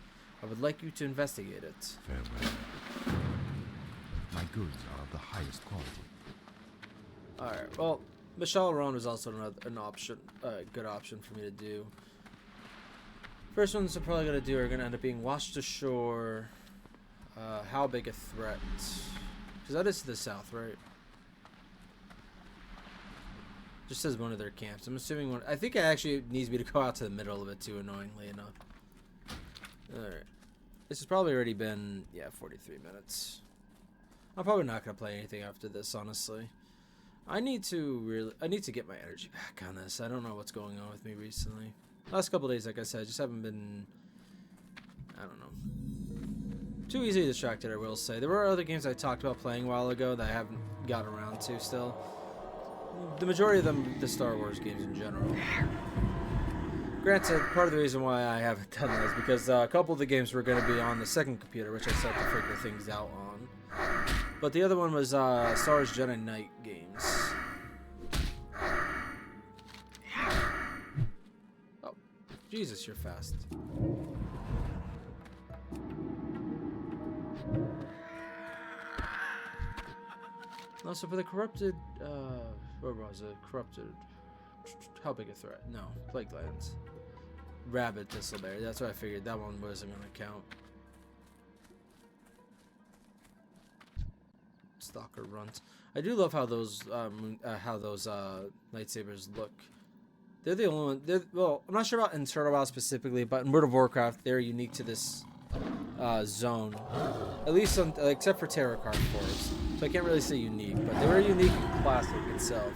S1: I would like you to investigate it.
S2: Farewell. My goods are of the highest quality.
S1: Alright, well, Ashalaron was also an option, good option for me to do. First ones I'm probably going to do are going to end up being Washed Ashore. How big a threat? Because that is to the south, right? Just says one of their camps. I'm assuming one. I think it actually needs me to go out to the middle of it too, annoyingly enough. Alright. This has probably already been, 43 minutes. I'm probably not going to play anything after this, honestly. I need to get my energy back on this. I don't know what's going on with me recently. Last couple days, like I said, just haven't been, I don't know, too easily distracted, I will say. There were other games I talked about playing a while ago that I haven't gotten around to still. The majority of them, the Star Wars games in general. Granted, part of the reason why I haven't done that is because a couple of the games were going to be on the second computer, which I set to figure things out on. But the other one was Star Wars Jedi Knight games. Oh, Jesus, you're fast. Also, for the corrupted, where was it? Corrupted. How big a threat? No, Plague Lands. Rabid Thistleberry. That's what I figured. That one wasn't going to count. Stalker runs. I do love how those lightsabers look. They're the only one. Well, I'm not sure about in Turtle Wild specifically, but in World of Warcraft, they're unique to this zone. At least, except for Terra Card Force. So I can't really say unique, but they were unique in Classic itself.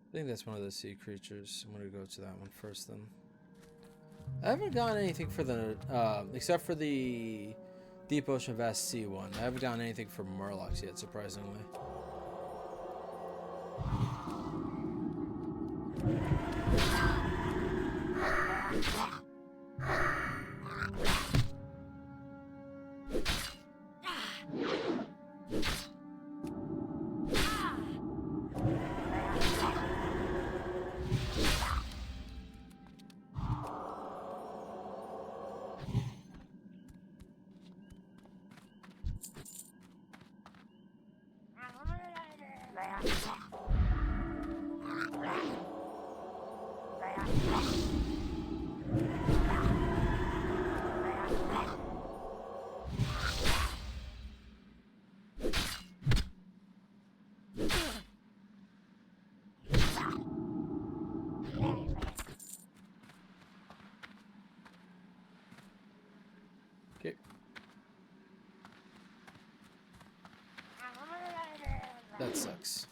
S1: I think that's one of the sea creatures. I'm gonna go to that one first then. I haven't gotten anything for the, except for the Deep Ocean Vast Sea one. I haven't gotten anything for Murlocs yet, surprisingly. Okay. That sucks.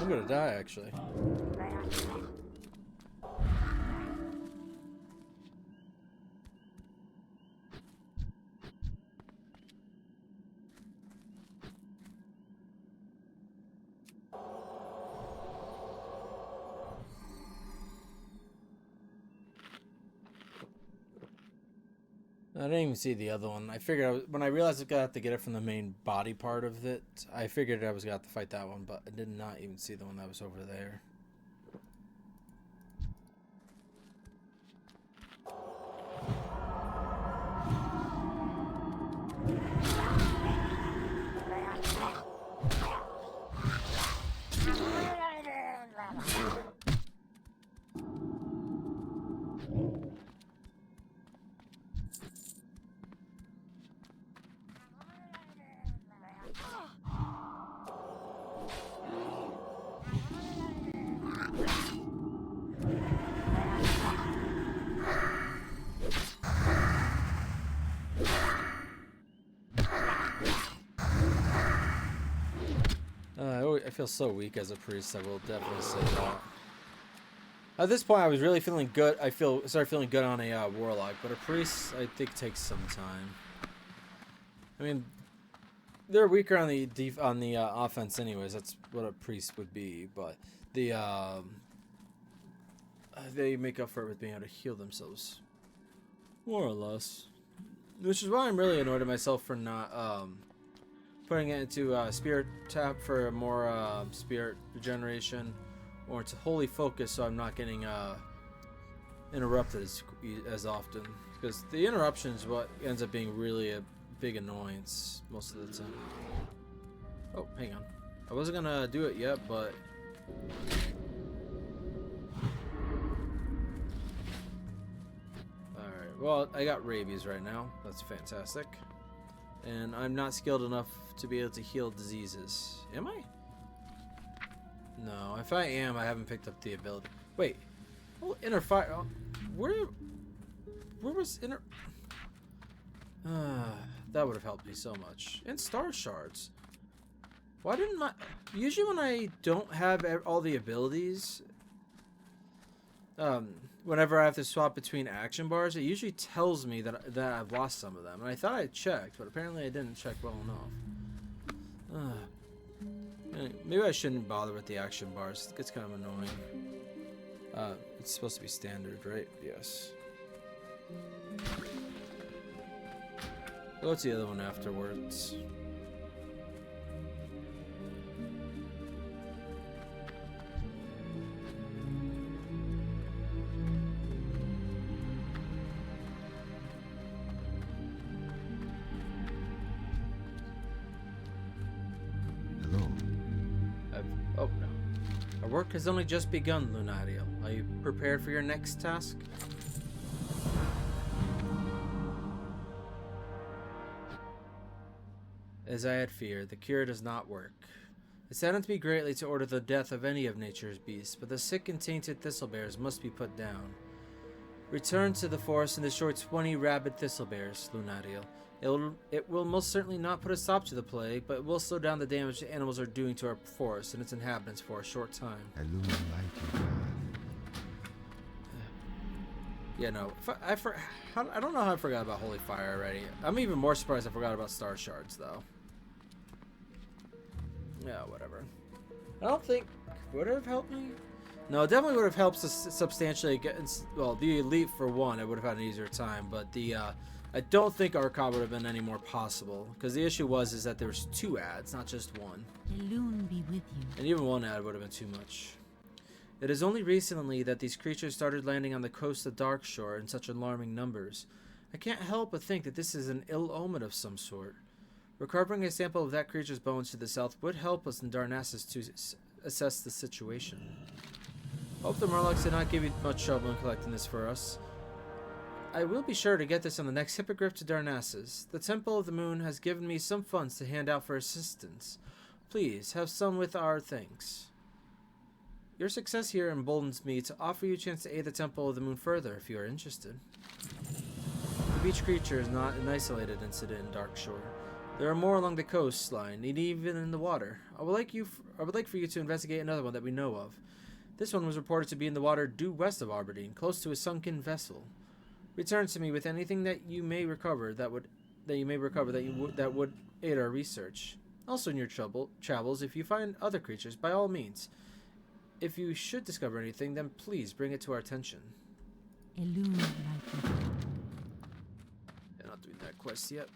S1: I'm gonna die, actually. I didn't even see the other one. I figured when I realized I was gonna have to get it from the main body part of it, I figured I was gonna have to fight that one, but I did not even see the one that was over there. I feel so weak as a priest, I will definitely say that. At this point, I was really feeling good. Started feeling good on a warlock, but a priest, I think, takes some time. I mean, they're weaker on the offense, anyways. That's what a priest would be, but they make up for it with being able to heal themselves, more or less. Which is why I'm really annoyed at myself for not putting it into spirit tap for more spirit regeneration, or into holy focus, so I'm not getting interrupted as often. Because the interruption is what ends up being really a big annoyance most of the time. Oh, hang on. I wasn't gonna do it yet, but alright, well, I got rabies right now. That's fantastic. And I'm not skilled enough to be able to heal diseases. Am I? No, if I am, I haven't picked up the ability. Wait. Oh, inner fire. Oh, where was inner? That would have helped me so much. And star shards. Why didn't my? Usually when I don't have all the abilities, whenever I have to swap between action bars, it usually tells me that I've lost some of them. And I thought I checked, but apparently I didn't check well enough. Maybe I shouldn't bother with the action bars. It gets kind of annoying. It's supposed to be standard, right? Yes. What's the other one afterwards? Oh no. Our work has only just begun, Lunaeriel. Are you prepared for your next task? As I had feared, the cure does not work. It saddens me greatly to order the death of any of nature's beasts, but the sick and tainted thistlebears must be put down. Return to the forest and destroy 20 rabid thistlebears, Lunaeriel. It will most certainly not put a stop to the plague, but it will slow down the damage the animals are doing to our forest and its inhabitants for a short time. Yeah, no. I don't know how I forgot about Holy Fire already. I'm even more surprised I forgot about Star Shards, though. Yeah, whatever. I don't think... Would it have helped me? No, it definitely would have helped us substantially get... Well, the Elite, for one, I would have had an easier time, but the... I don't think Arcot would have been any more possible, because the issue is that there was 2 ads, not just one.
S3: The loon be with you.
S1: And even 1 ad would have been too much. It is only recently that these creatures started landing on the coast of Darkshore in such alarming numbers. I can't help but think that this is an ill omen of some sort. Recovering a sample of that creature's bones to the south would help us in Darnassus to assess the situation. Hope the Murlocs did not give you much trouble in collecting this for us. I will be sure to get this on the next hippogriff to Darnassus. The Temple of the Moon has given me some funds to hand out for assistance. Please, have some with our thanks. Your success here emboldens me to offer you a chance to aid the Temple of the Moon further if you are interested. The beach creature is not an isolated incident in Darkshore. There are more along the coastline, and even in the water. I would like for you to investigate another one that we know of. This one was reported to be in the water due west of Aberdeen, close to a sunken vessel. Return to me with anything that you may recover that would aid our research. Also in your travels, if you find other creatures, by all means. If you should discover anything, then please bring it to our attention.
S3: Elude like
S1: Yeah, not doing that quest yet.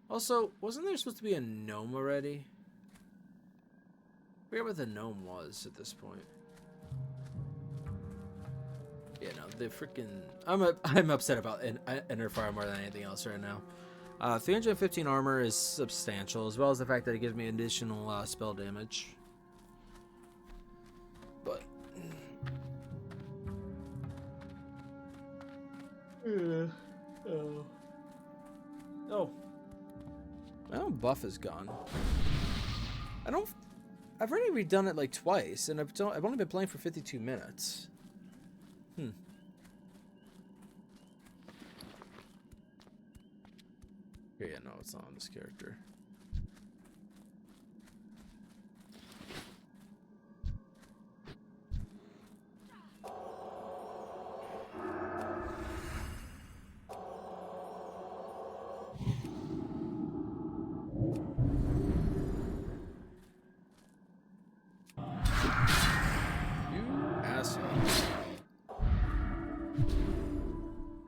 S1: Also, wasn't there supposed to be a gnome already? I forget what the gnome was at this point. Yeah, no, the freaking... I'm upset about Enderfire more than anything else right now. 315 armor is substantial, as well as the fact that it gives me additional spell damage. But... Oh. My own buff is gone. I've already redone it like twice, and I've only been playing for 52 minutes. Okay, yeah, no, it's not on this character.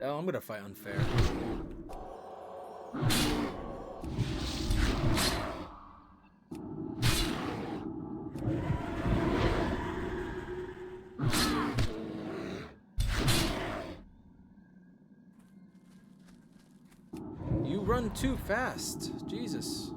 S1: Oh, I'm gonna fight unfair. You run too fast. Jesus.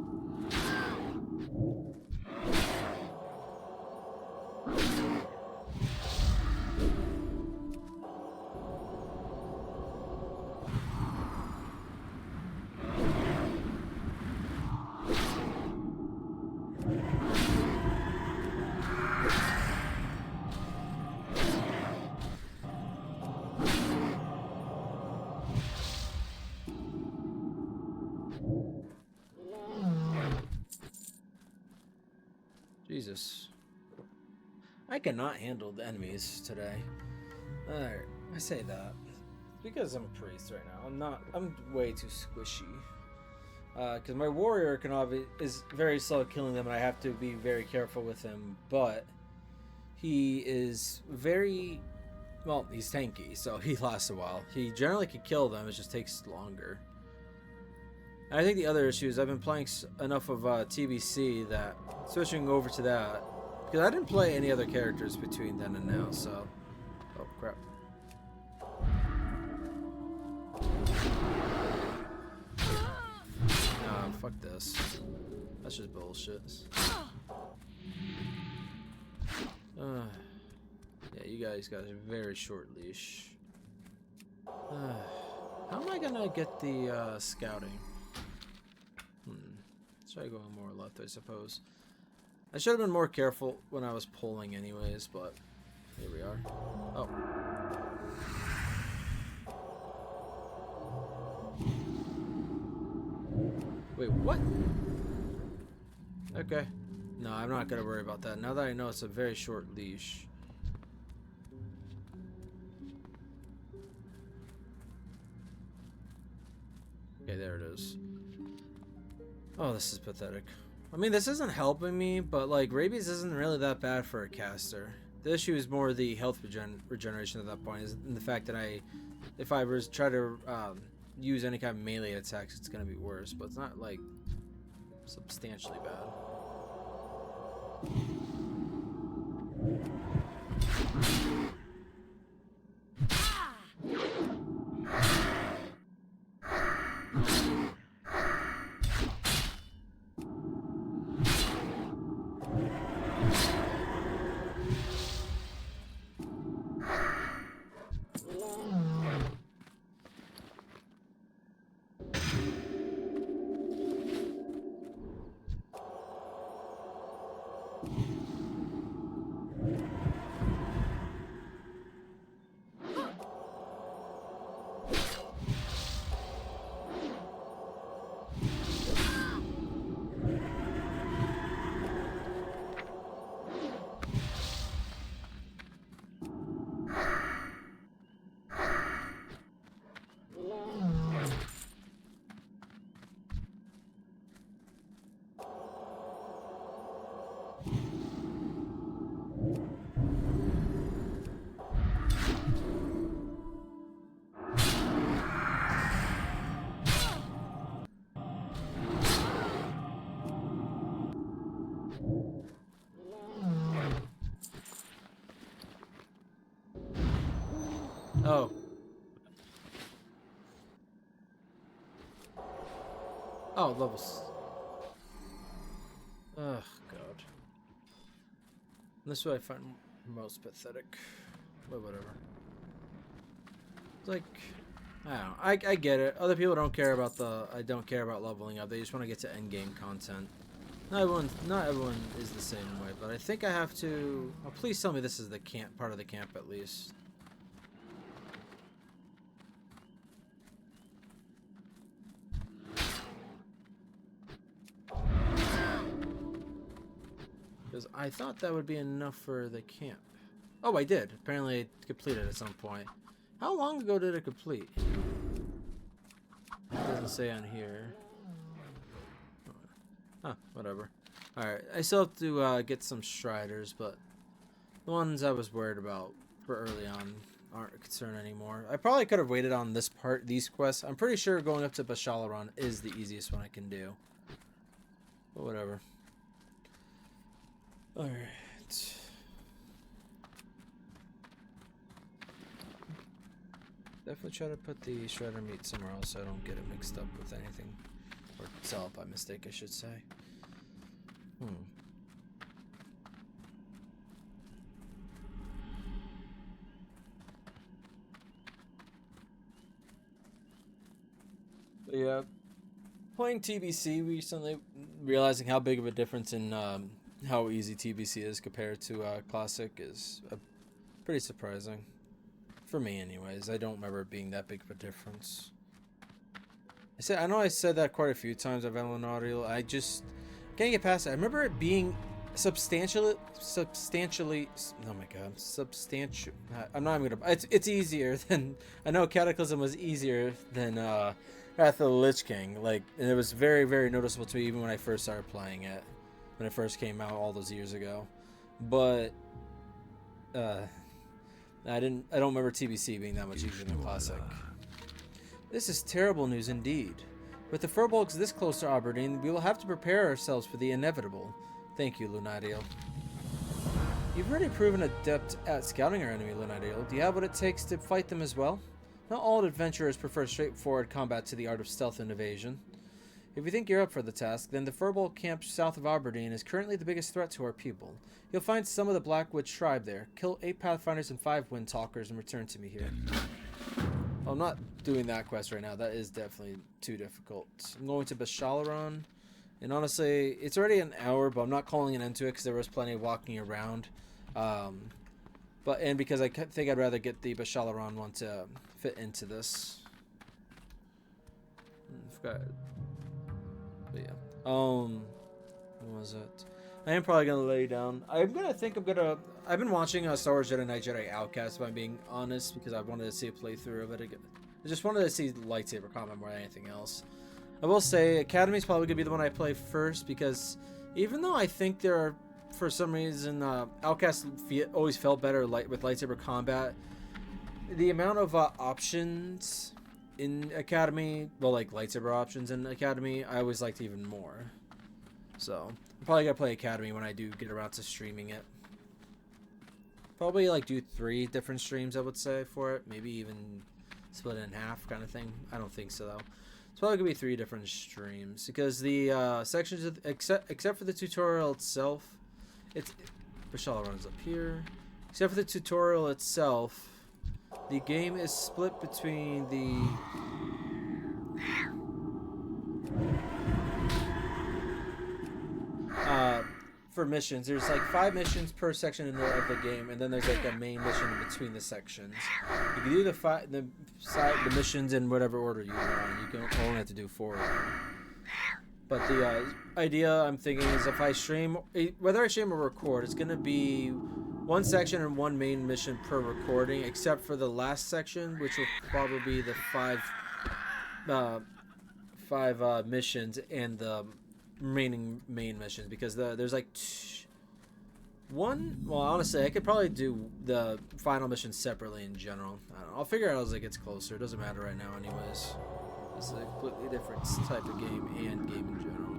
S1: Jesus. I cannot handle the enemies today. Alright, I say that. Because I'm a priest right now. I'm way too squishy. Because my warrior is very slow at killing them, and I have to be very careful with him. But he is very... Well, he's tanky, so he lasts a while. He generally can kill them, it just takes longer. And I think the other issue is I've been playing enough of TBC that switching over to that, because I didn't play any other characters between then and now, so... Oh, crap. Nah, fuck this. That's just bullshit. Yeah, you guys got a very short leash. How am I gonna get the scouting? Let's try going more left, I suppose. I should have been more careful when I was pulling anyways, but here we are. Oh. Wait, what? Okay. No, I'm not gonna worry about that. Now that I know it's a very short leash. Okay, there it is. Oh, this is pathetic. I mean, this isn't helping me, but like, rabies isn't really that bad for a caster. The issue is more the health regeneration at that point, is in the fact that if I was try to use any kind of melee attacks, it's gonna be worse, but it's not like substantially bad. Oh. Oh, levels. Ugh, God. This is what I find most pathetic. But whatever. It's like, I don't know. I get it. Other people don't care about I don't care about leveling up. They just want to get to end game content. Not everyone is the same way, but I think I have to. Oh, please tell me this is the camp part of the camp at least. Because I thought that would be enough for the camp. Oh, I did. Apparently it completed at some point. How long ago did it complete? It doesn't say on here. Huh, whatever. Alright, I still have to get some Striders, but the ones I was worried about for early on aren't a concern anymore. I probably could have waited on this part, these quests. I'm pretty sure going up to Bashalaron is the easiest one I can do. But whatever. Alright. Definitely try to put the shredder meat somewhere else so I don't get it mixed up with anything. Or sell it by mistake, I should say. But yeah. Playing TBC recently, realizing how big of a difference in how easy TBC is compared to Classic is pretty surprising. For me anyways, I don't remember it being that big of a difference. I know I said that quite a few times of Lunaeriel. I just can't get past it. I remember it being substantially, oh my god, substantial. I'm not even gonna, it's easier than, I know Cataclysm was easier than Wrath of the Lich King, like, and it was very, very noticeable to me even when I first started playing it, when it first came out all those years ago. But I don't remember TBC being that much easier than Classic. This is terrible news indeed. With the Furbolgs this close to Aberdeen, we will have to prepare ourselves for the inevitable. Thank you, Lunaeriel. You've already proven adept at scouting our enemy, Lunaeriel. Do you have what it takes to fight them as well? Not all adventurers prefer straightforward combat to the art of stealth and evasion. If you think you're up for the task, then the Furbolg camp south of Aberdeen is currently the biggest threat to our people. You'll find some of the Blackwood tribe there. Kill 8 Pathfinders and 5 Windtalkers and return to me here. Well, I'm not doing that quest right now. That is definitely too difficult. I'm going to Bashalaron. And honestly, it's already an hour, but I'm not calling an end to it because there was plenty of walking around. And because I think I'd rather get the Bashalaron one to fit into this. Forgot. But yeah. What was it? I am probably gonna lay down. I've been watching Star Wars Jedi Knight Jedi Outcast, if I'm being honest, because I wanted to see a playthrough of it again. I just wanted to see lightsaber combat more than anything else. I will say Academy is probably gonna be the one I play first, because even though I think there are, for some reason, Outcast always felt better with lightsaber combat, the amount of options in Academy, well, like lightsaber options in Academy, I always liked even more. So I'm probably gonna play Academy when I do get around to streaming it. Probably like do 3 different streams, I would say, for it. Maybe even split it in half, kind of thing. I don't think so though. It's probably gonna be 3 different streams because the sections of, except for the tutorial itself, Bashalaron's up here. Except for the tutorial itself, the game is split between the for missions. There's like 5 missions per section of the game, and then there's like a main mission in between the sections. You can do the missions in whatever order you want. You can only have to do 4 of them. But the idea I'm thinking is if I stream, whether I stream or record, it's gonna be 1 section and 1 main mission per recording, except for the last section, which will probably be the 5 missions and the remaining main missions, because there's like one. Well, honestly, I could probably do the final mission separately in general. I don't know. I'll figure it out as it gets closer. It doesn't matter right now, anyways. It's a completely different type of game and game in general.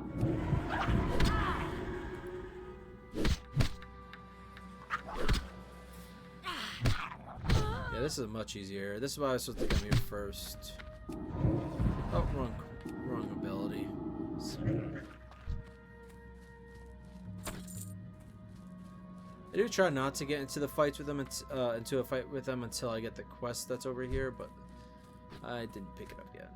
S1: Yeah, Yeah, this is much easier. This is why I was supposed to come here first. Oh, wrong ability. I do try not to get into the fights with them, into a fight with them until I get the quest that's over here, but I didn't pick it up yet.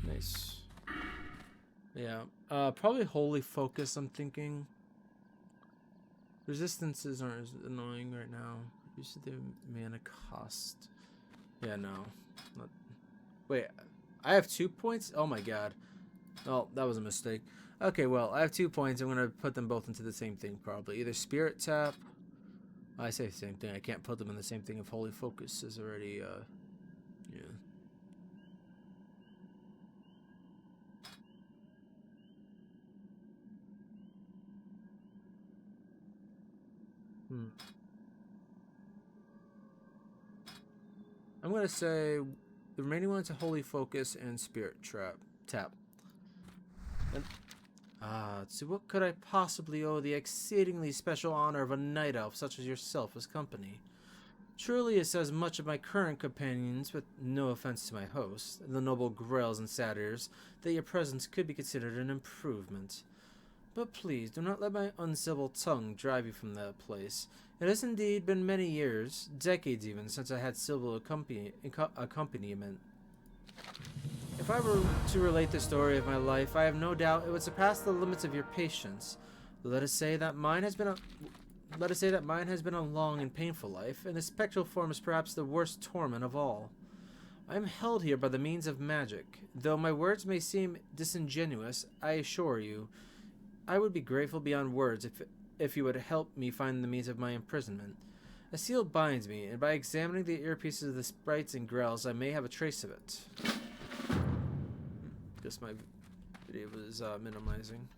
S1: Nice. Yeah, probably Holy Focus, I'm thinking. Resistances aren't as annoying right now. Reduce the mana cost. Yeah, no. Not... Wait, I have 2 points? Oh my god. Oh, that was a mistake. Okay, well, I have 2 points. I'm going to put them both into the same thing, probably. Either Spirit Tap. I say the same thing. I can't put them in the same thing if Holy Focus is already, yeah. I'm going to say the remaining ones are Holy Focus and Spirit Tap. And, so what could I possibly owe the exceedingly special honor of a night elf such as yourself as company? Truly it says much of my current companions, with no offense to my host, the noble Grails and Satyrs, that your presence could be considered an improvement. But please, do not let my uncivil tongue drive you from that place. It has indeed been many years, decades even, since I had civil accompaniment. If I were to relate the story of my life, I have no doubt it would surpass the limits of your patience. Let us say that mine has been a long and painful life, and the spectral form is perhaps the worst torment of all. I am held here by the means of magic. Though my words may seem disingenuous, I assure you, I would be grateful beyond words if you would help me find the means of my imprisonment. A seal binds me, and by examining the earpieces of the sprites and grells, I may have a trace of it. Guess my video was minimizing.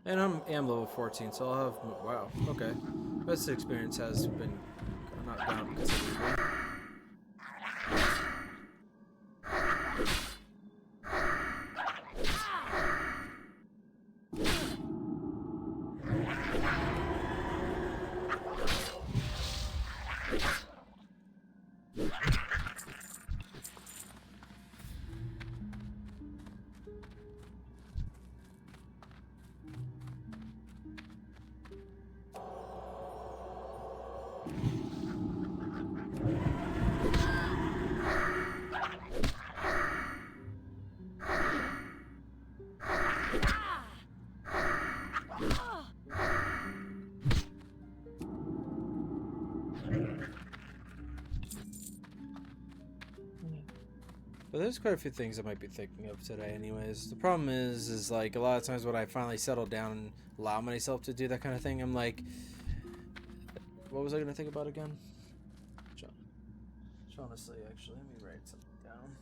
S1: And I am level 14, so I'll have... Wow, okay. This experience has been knocked down considerably. But there's quite a few things I might be thinking of today anyways. The problem is like a lot of times when I finally settle down and allow myself to do that kind of thing, I'm like, what was I going to think about again? Honestly, actually, let me write something down.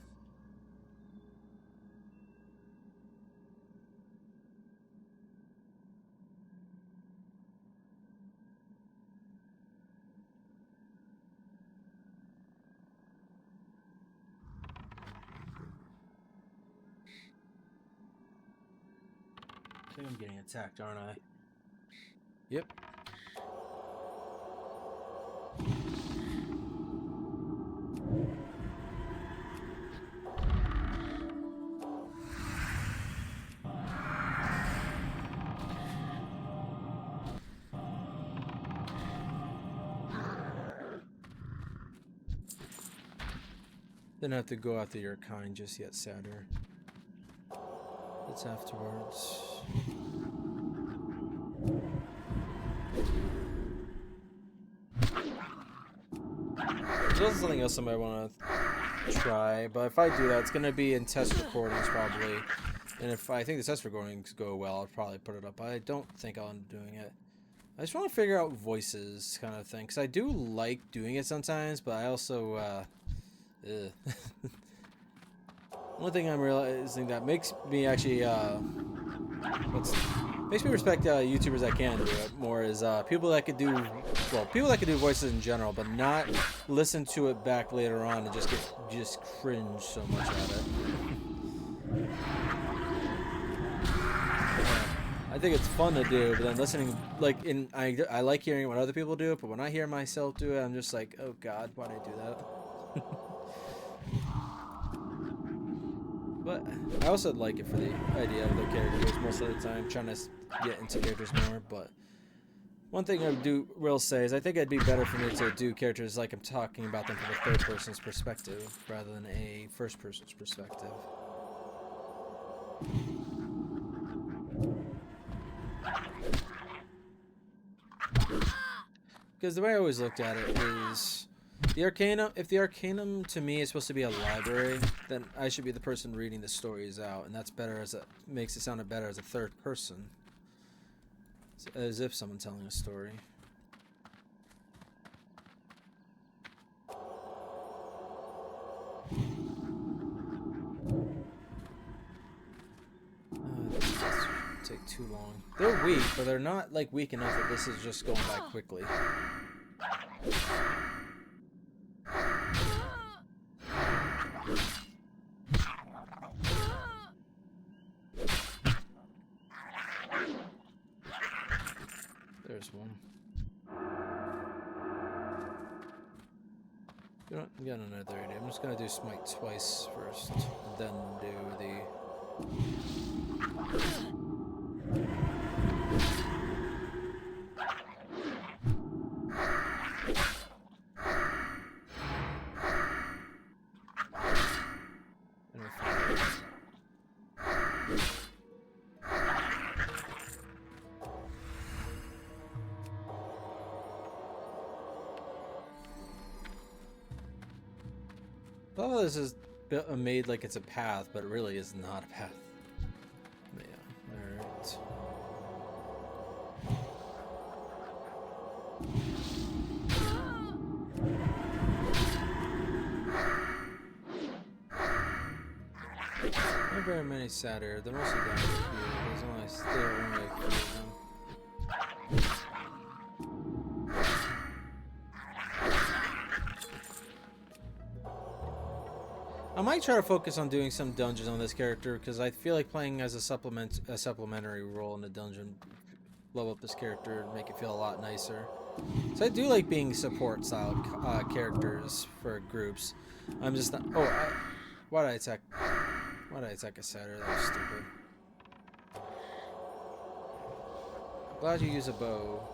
S1: I think I'm getting attacked, aren't I? Yep. Didn't have to go after your kind just yet, Satyr. It's afterwards. There's also something else I might want to try, but if I do that, it's going to be in test recordings probably. And if I think the test recordings go well, I'll probably put it up. I don't think I'll end up doing it. I just want to figure out voices kind of thing, because I do like doing it sometimes, but I also, one thing I'm realizing that makes me actually, makes me respect YouTubers that can do it more is people that could do, well, people that could do voices in general, but not listen to it back later on and just cringe so much at it. I think it's fun to do, but then listening, like, I like hearing what other people do, but when I hear myself do it, I'm just like, oh god, why did I do that? But I also like it for the idea of the characters most of the time, trying to get into characters more. But one thing I will say is I think it'd be better for me to do characters like I'm talking about them from a third person's perspective rather than a first person's perspective. Because the way I always looked at it is the Arcanum, if the Arcanum to me is supposed to be a library, then I should be the person reading the stories out, and that's better as a, makes it sound better as a third person. It's as if someone telling a story. This does take too long. They're weak, but they're not like weak enough that this is just going by quickly. There's one. You know, got another idea. I'm just gonna do smite twice first, and then do the. Oh, this is made like it's a path, but it really is not a path. Yeah, alright. Not very many satyr. They're mostly down here. There's only still only a few of them. I might try to focus on doing some dungeons on this character because I feel like playing as a supplementary role in the dungeon, level up this character and make it feel a lot nicer. So I do like being support style characters for groups. I'm just not. Oh, why did I attack? Why did I attack a satyr? That was stupid. I'm glad you use a bow.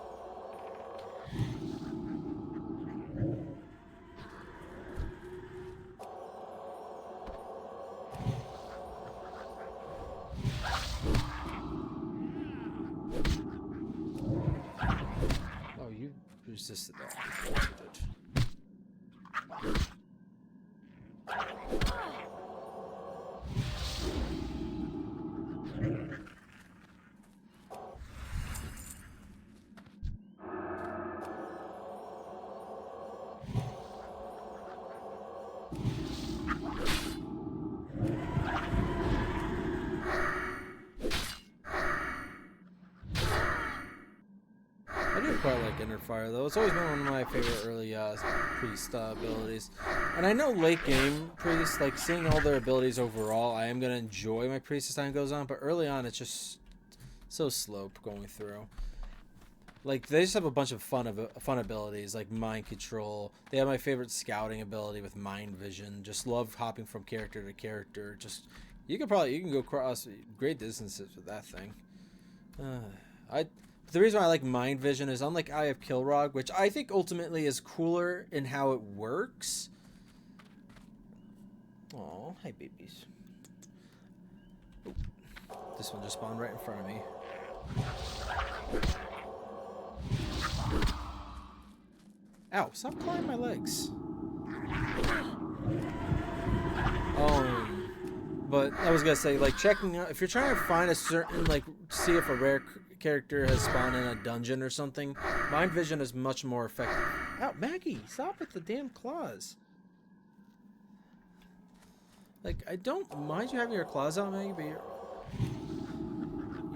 S1: Resisted that. I do quite like Inner Fire though. It's always been one of my favorite early priest abilities. And I know late game priests, like seeing all their abilities overall, I am gonna enjoy my priest as time goes on. But early on, it's just So slow going through. Like, they just have a bunch of fun abilities, like mind control. They have my favorite scouting ability with mind vision. Just love hopping from character to character. Just, you can go across great distances with that thing. The reason why I like mind vision is, unlike Eye of Kilrog, which I think ultimately is cooler in how it works. Oh, hi babies. Ooh, this one just spawned right in front of me. Ow, stop clawing my legs. But I was gonna say, like, checking out, if you're trying to find a certain, like, see if a rare character has spawned in a dungeon or something, mind vision is much more effective. Ow, Maggie, stop with the damn claws. Like, I don't mind you having your claws out, Maggie, but you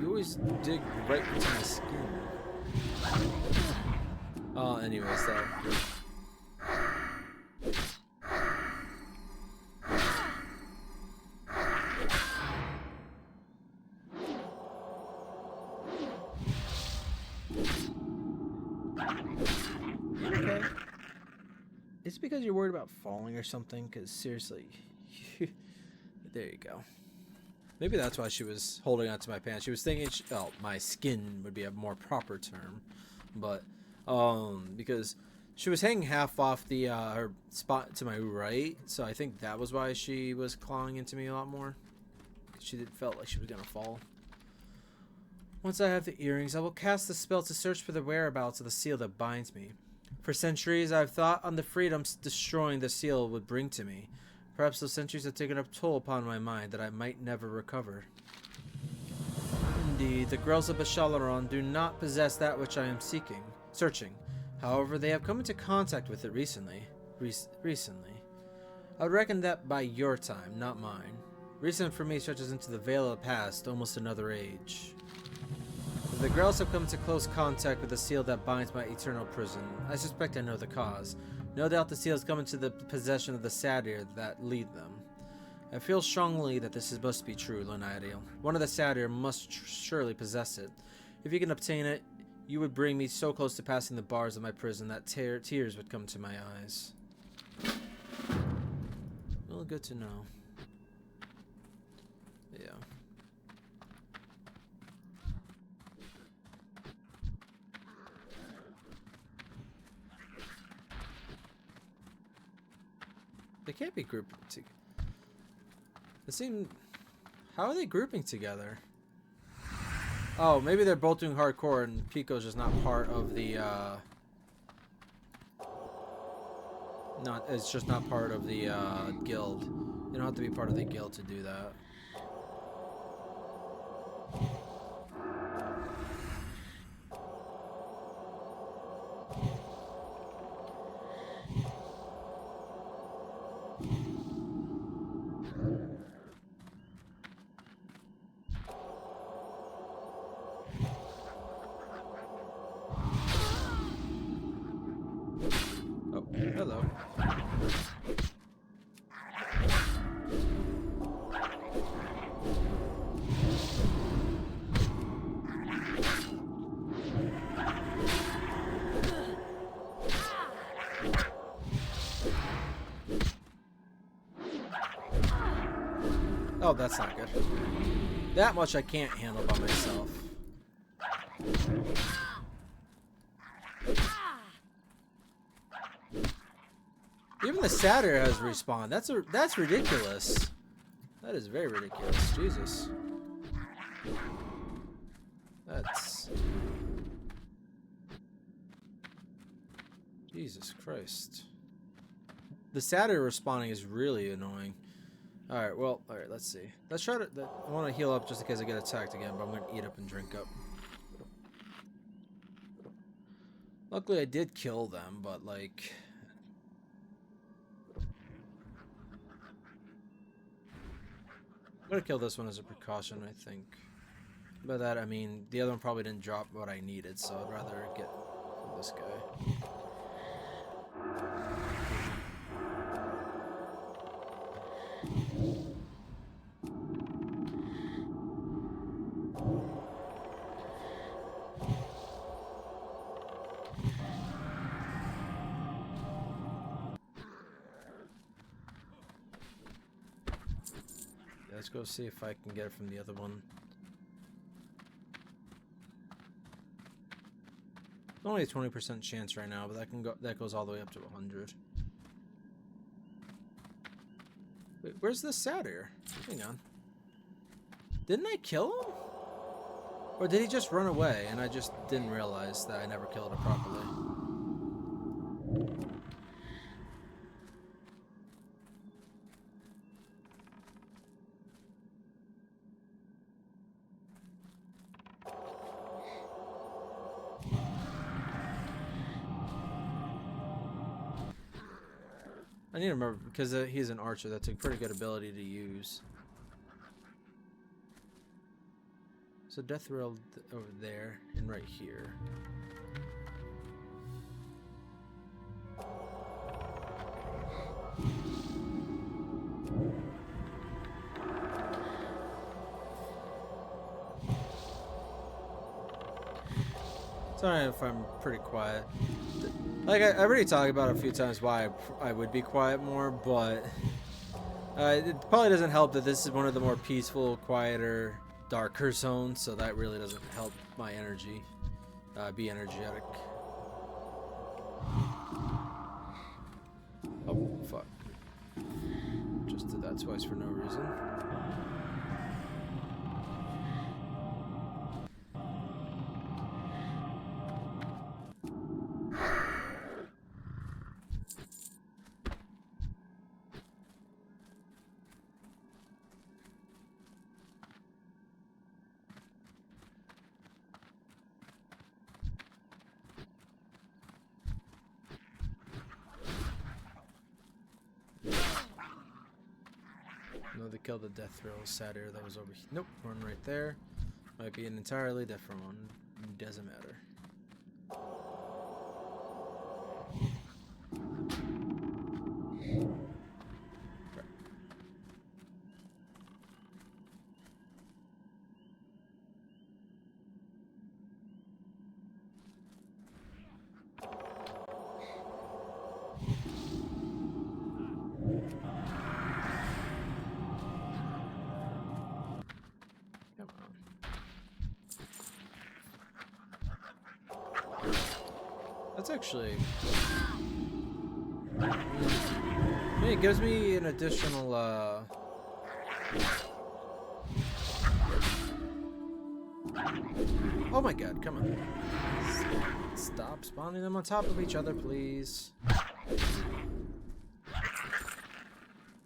S1: always dig right into my skin. Anyways, though. Okay. Is it because you're worried about falling or something? Because seriously, there you go. Maybe that's why she was holding onto my pants. She was thinking, my skin would be a more proper term, but because she was hanging half off the her spot to my right, so I think that was why she was clawing into me a lot more. She felt like she was gonna fall. Once I have the earrings, I will cast the spell to search for the whereabouts of the seal that binds me. For centuries, I've thought on the freedoms destroying the seal would bring to me. Perhaps those centuries have taken a toll upon my mind that I might never recover. Indeed, the girls of Ashalaron do not possess that which I am searching. However, they have come into contact with it recently. I would reckon that by your time, not mine. Recent for me stretches into the veil of the past, almost another age. If the girls have come into close contact with the seal that binds my eternal prison, I suspect I know the cause. No doubt the seals come into the possession of the satyr that lead them. I feel strongly that this must be true, Lunaeriel. One of the satyr must surely possess it. If you can obtain it, you would bring me so close to passing the bars of my prison that tears would come to my eyes. Well, good to know. Yeah. They can't be grouping together. It seems... How are they grouping together? Oh, maybe they're both doing hardcore and Pico's just not part of the, it's just not part of the, guild. You don't have to be part of the guild to do that. Hello. Oh, that's not good. That much I can't handle by myself. Even the satyr has respawned. That's ridiculous. That is very ridiculous. Jesus. That's... Jesus Christ. The satyr respawning is really annoying. Alright, well, alright, let's see. Let's try to... I want to heal up just in case I get attacked again, but I'm going to eat up and drink up. Luckily, I did kill them, but, like... I'm going to kill this one as a precaution, I think. By that, I mean, the other one probably didn't drop what I needed, so I'd rather get this guy. let's go see if I can get it from the other one. Only a 20% chance right now, but that goes all the way up to 100. Wait, where's the satyr? Hang on. Didn't I kill him? Or did he just run away and I just didn't realize that I never killed it properly? I need to remember, because he's an archer, that's a pretty good ability to use. So Deathrill over there, and right here. Sorry if I'm pretty quiet. Like, I already talked about a few times why I would be quiet more, but it probably doesn't help that this is one of the more peaceful, quieter, darker zones, so that really doesn't help my energy be energetic. Oh, fuck. Just did that twice for no reason. No, they killed the Deathrill satyr that was over here. Nope, one right there. Might be an entirely different one. Doesn't matter. That's actually... it gives me an additional, Oh my god, come on. Stop spawning them on top of each other, please.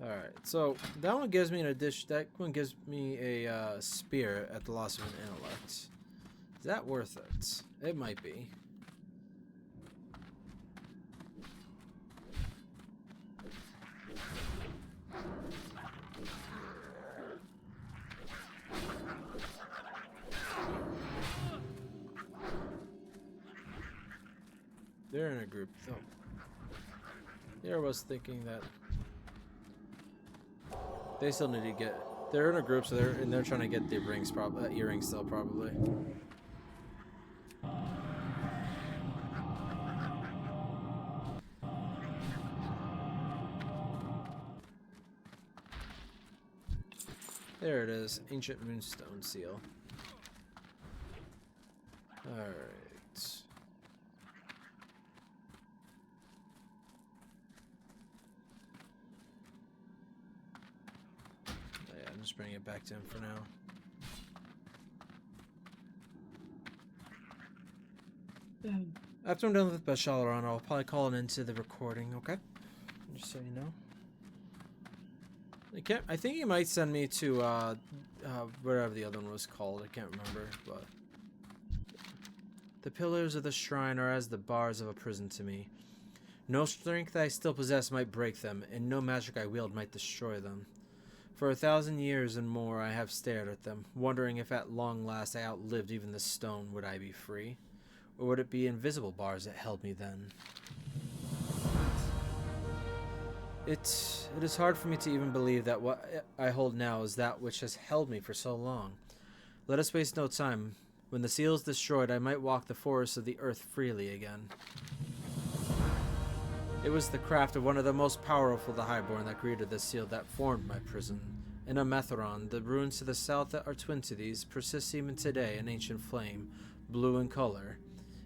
S1: Alright, so that one gives me an addition. That one gives me a spear at the loss of an intellect. Is that worth it? It might be. They're in a group, though. Here I was thinking that they still need to get. They're in a group, so they're trying to get the rings, earrings still probably. There it is, ancient moonstone seal. All right. Just bring it back to him for now. After I'm done with Azshara, I'll probably call an end to the recording, okay? Just so you know. I think he might send me to whatever the other one was called. I can't remember, but the pillars of the shrine are as the bars of a prison to me. No strength I still possess might break them, and no magic I wield might destroy them. For 1,000 years and more I have stared at them, wondering if at long last I outlived even the stone. Would I be free? Or would it be invisible bars that held me then? It is hard for me to even believe that what I hold now is that which has held me for so long. Let us waste no time. When the seal is destroyed, I might walk the forests of the earth freely again. It was the craft of one of the most powerful of the Highborn that created this seal that formed my prison, In Ametheron, the ruins to the south that are twin to these persist even today, an ancient flame, blue in color.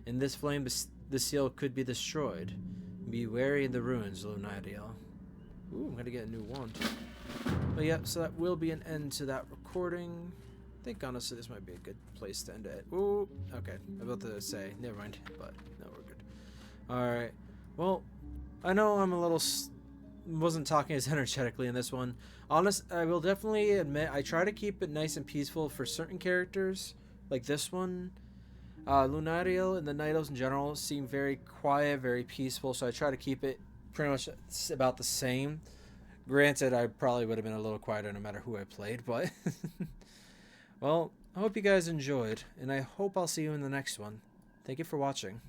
S1: In this flame, the seal could be destroyed. Be wary in the ruins, Lunaeriel. Ooh, I'm gonna get a new wand. But yeah, so that will be an end to that recording. I think honestly this might be a good place to end it. Ooh, okay. I'm about to say, never mind, but no, we're good. Alright, well, I know I'm a little... wasn't talking as energetically in this one. I will definitely admit I try to keep it nice and peaceful for certain characters, like this one. Lunaeriel and the Night Elves in general seem very quiet, very peaceful, so I try to keep it pretty much about the same. Granted, I probably would have been a little quieter no matter who I played, but... well, I hope you guys enjoyed, and I hope I'll see you in the next one. Thank you for watching.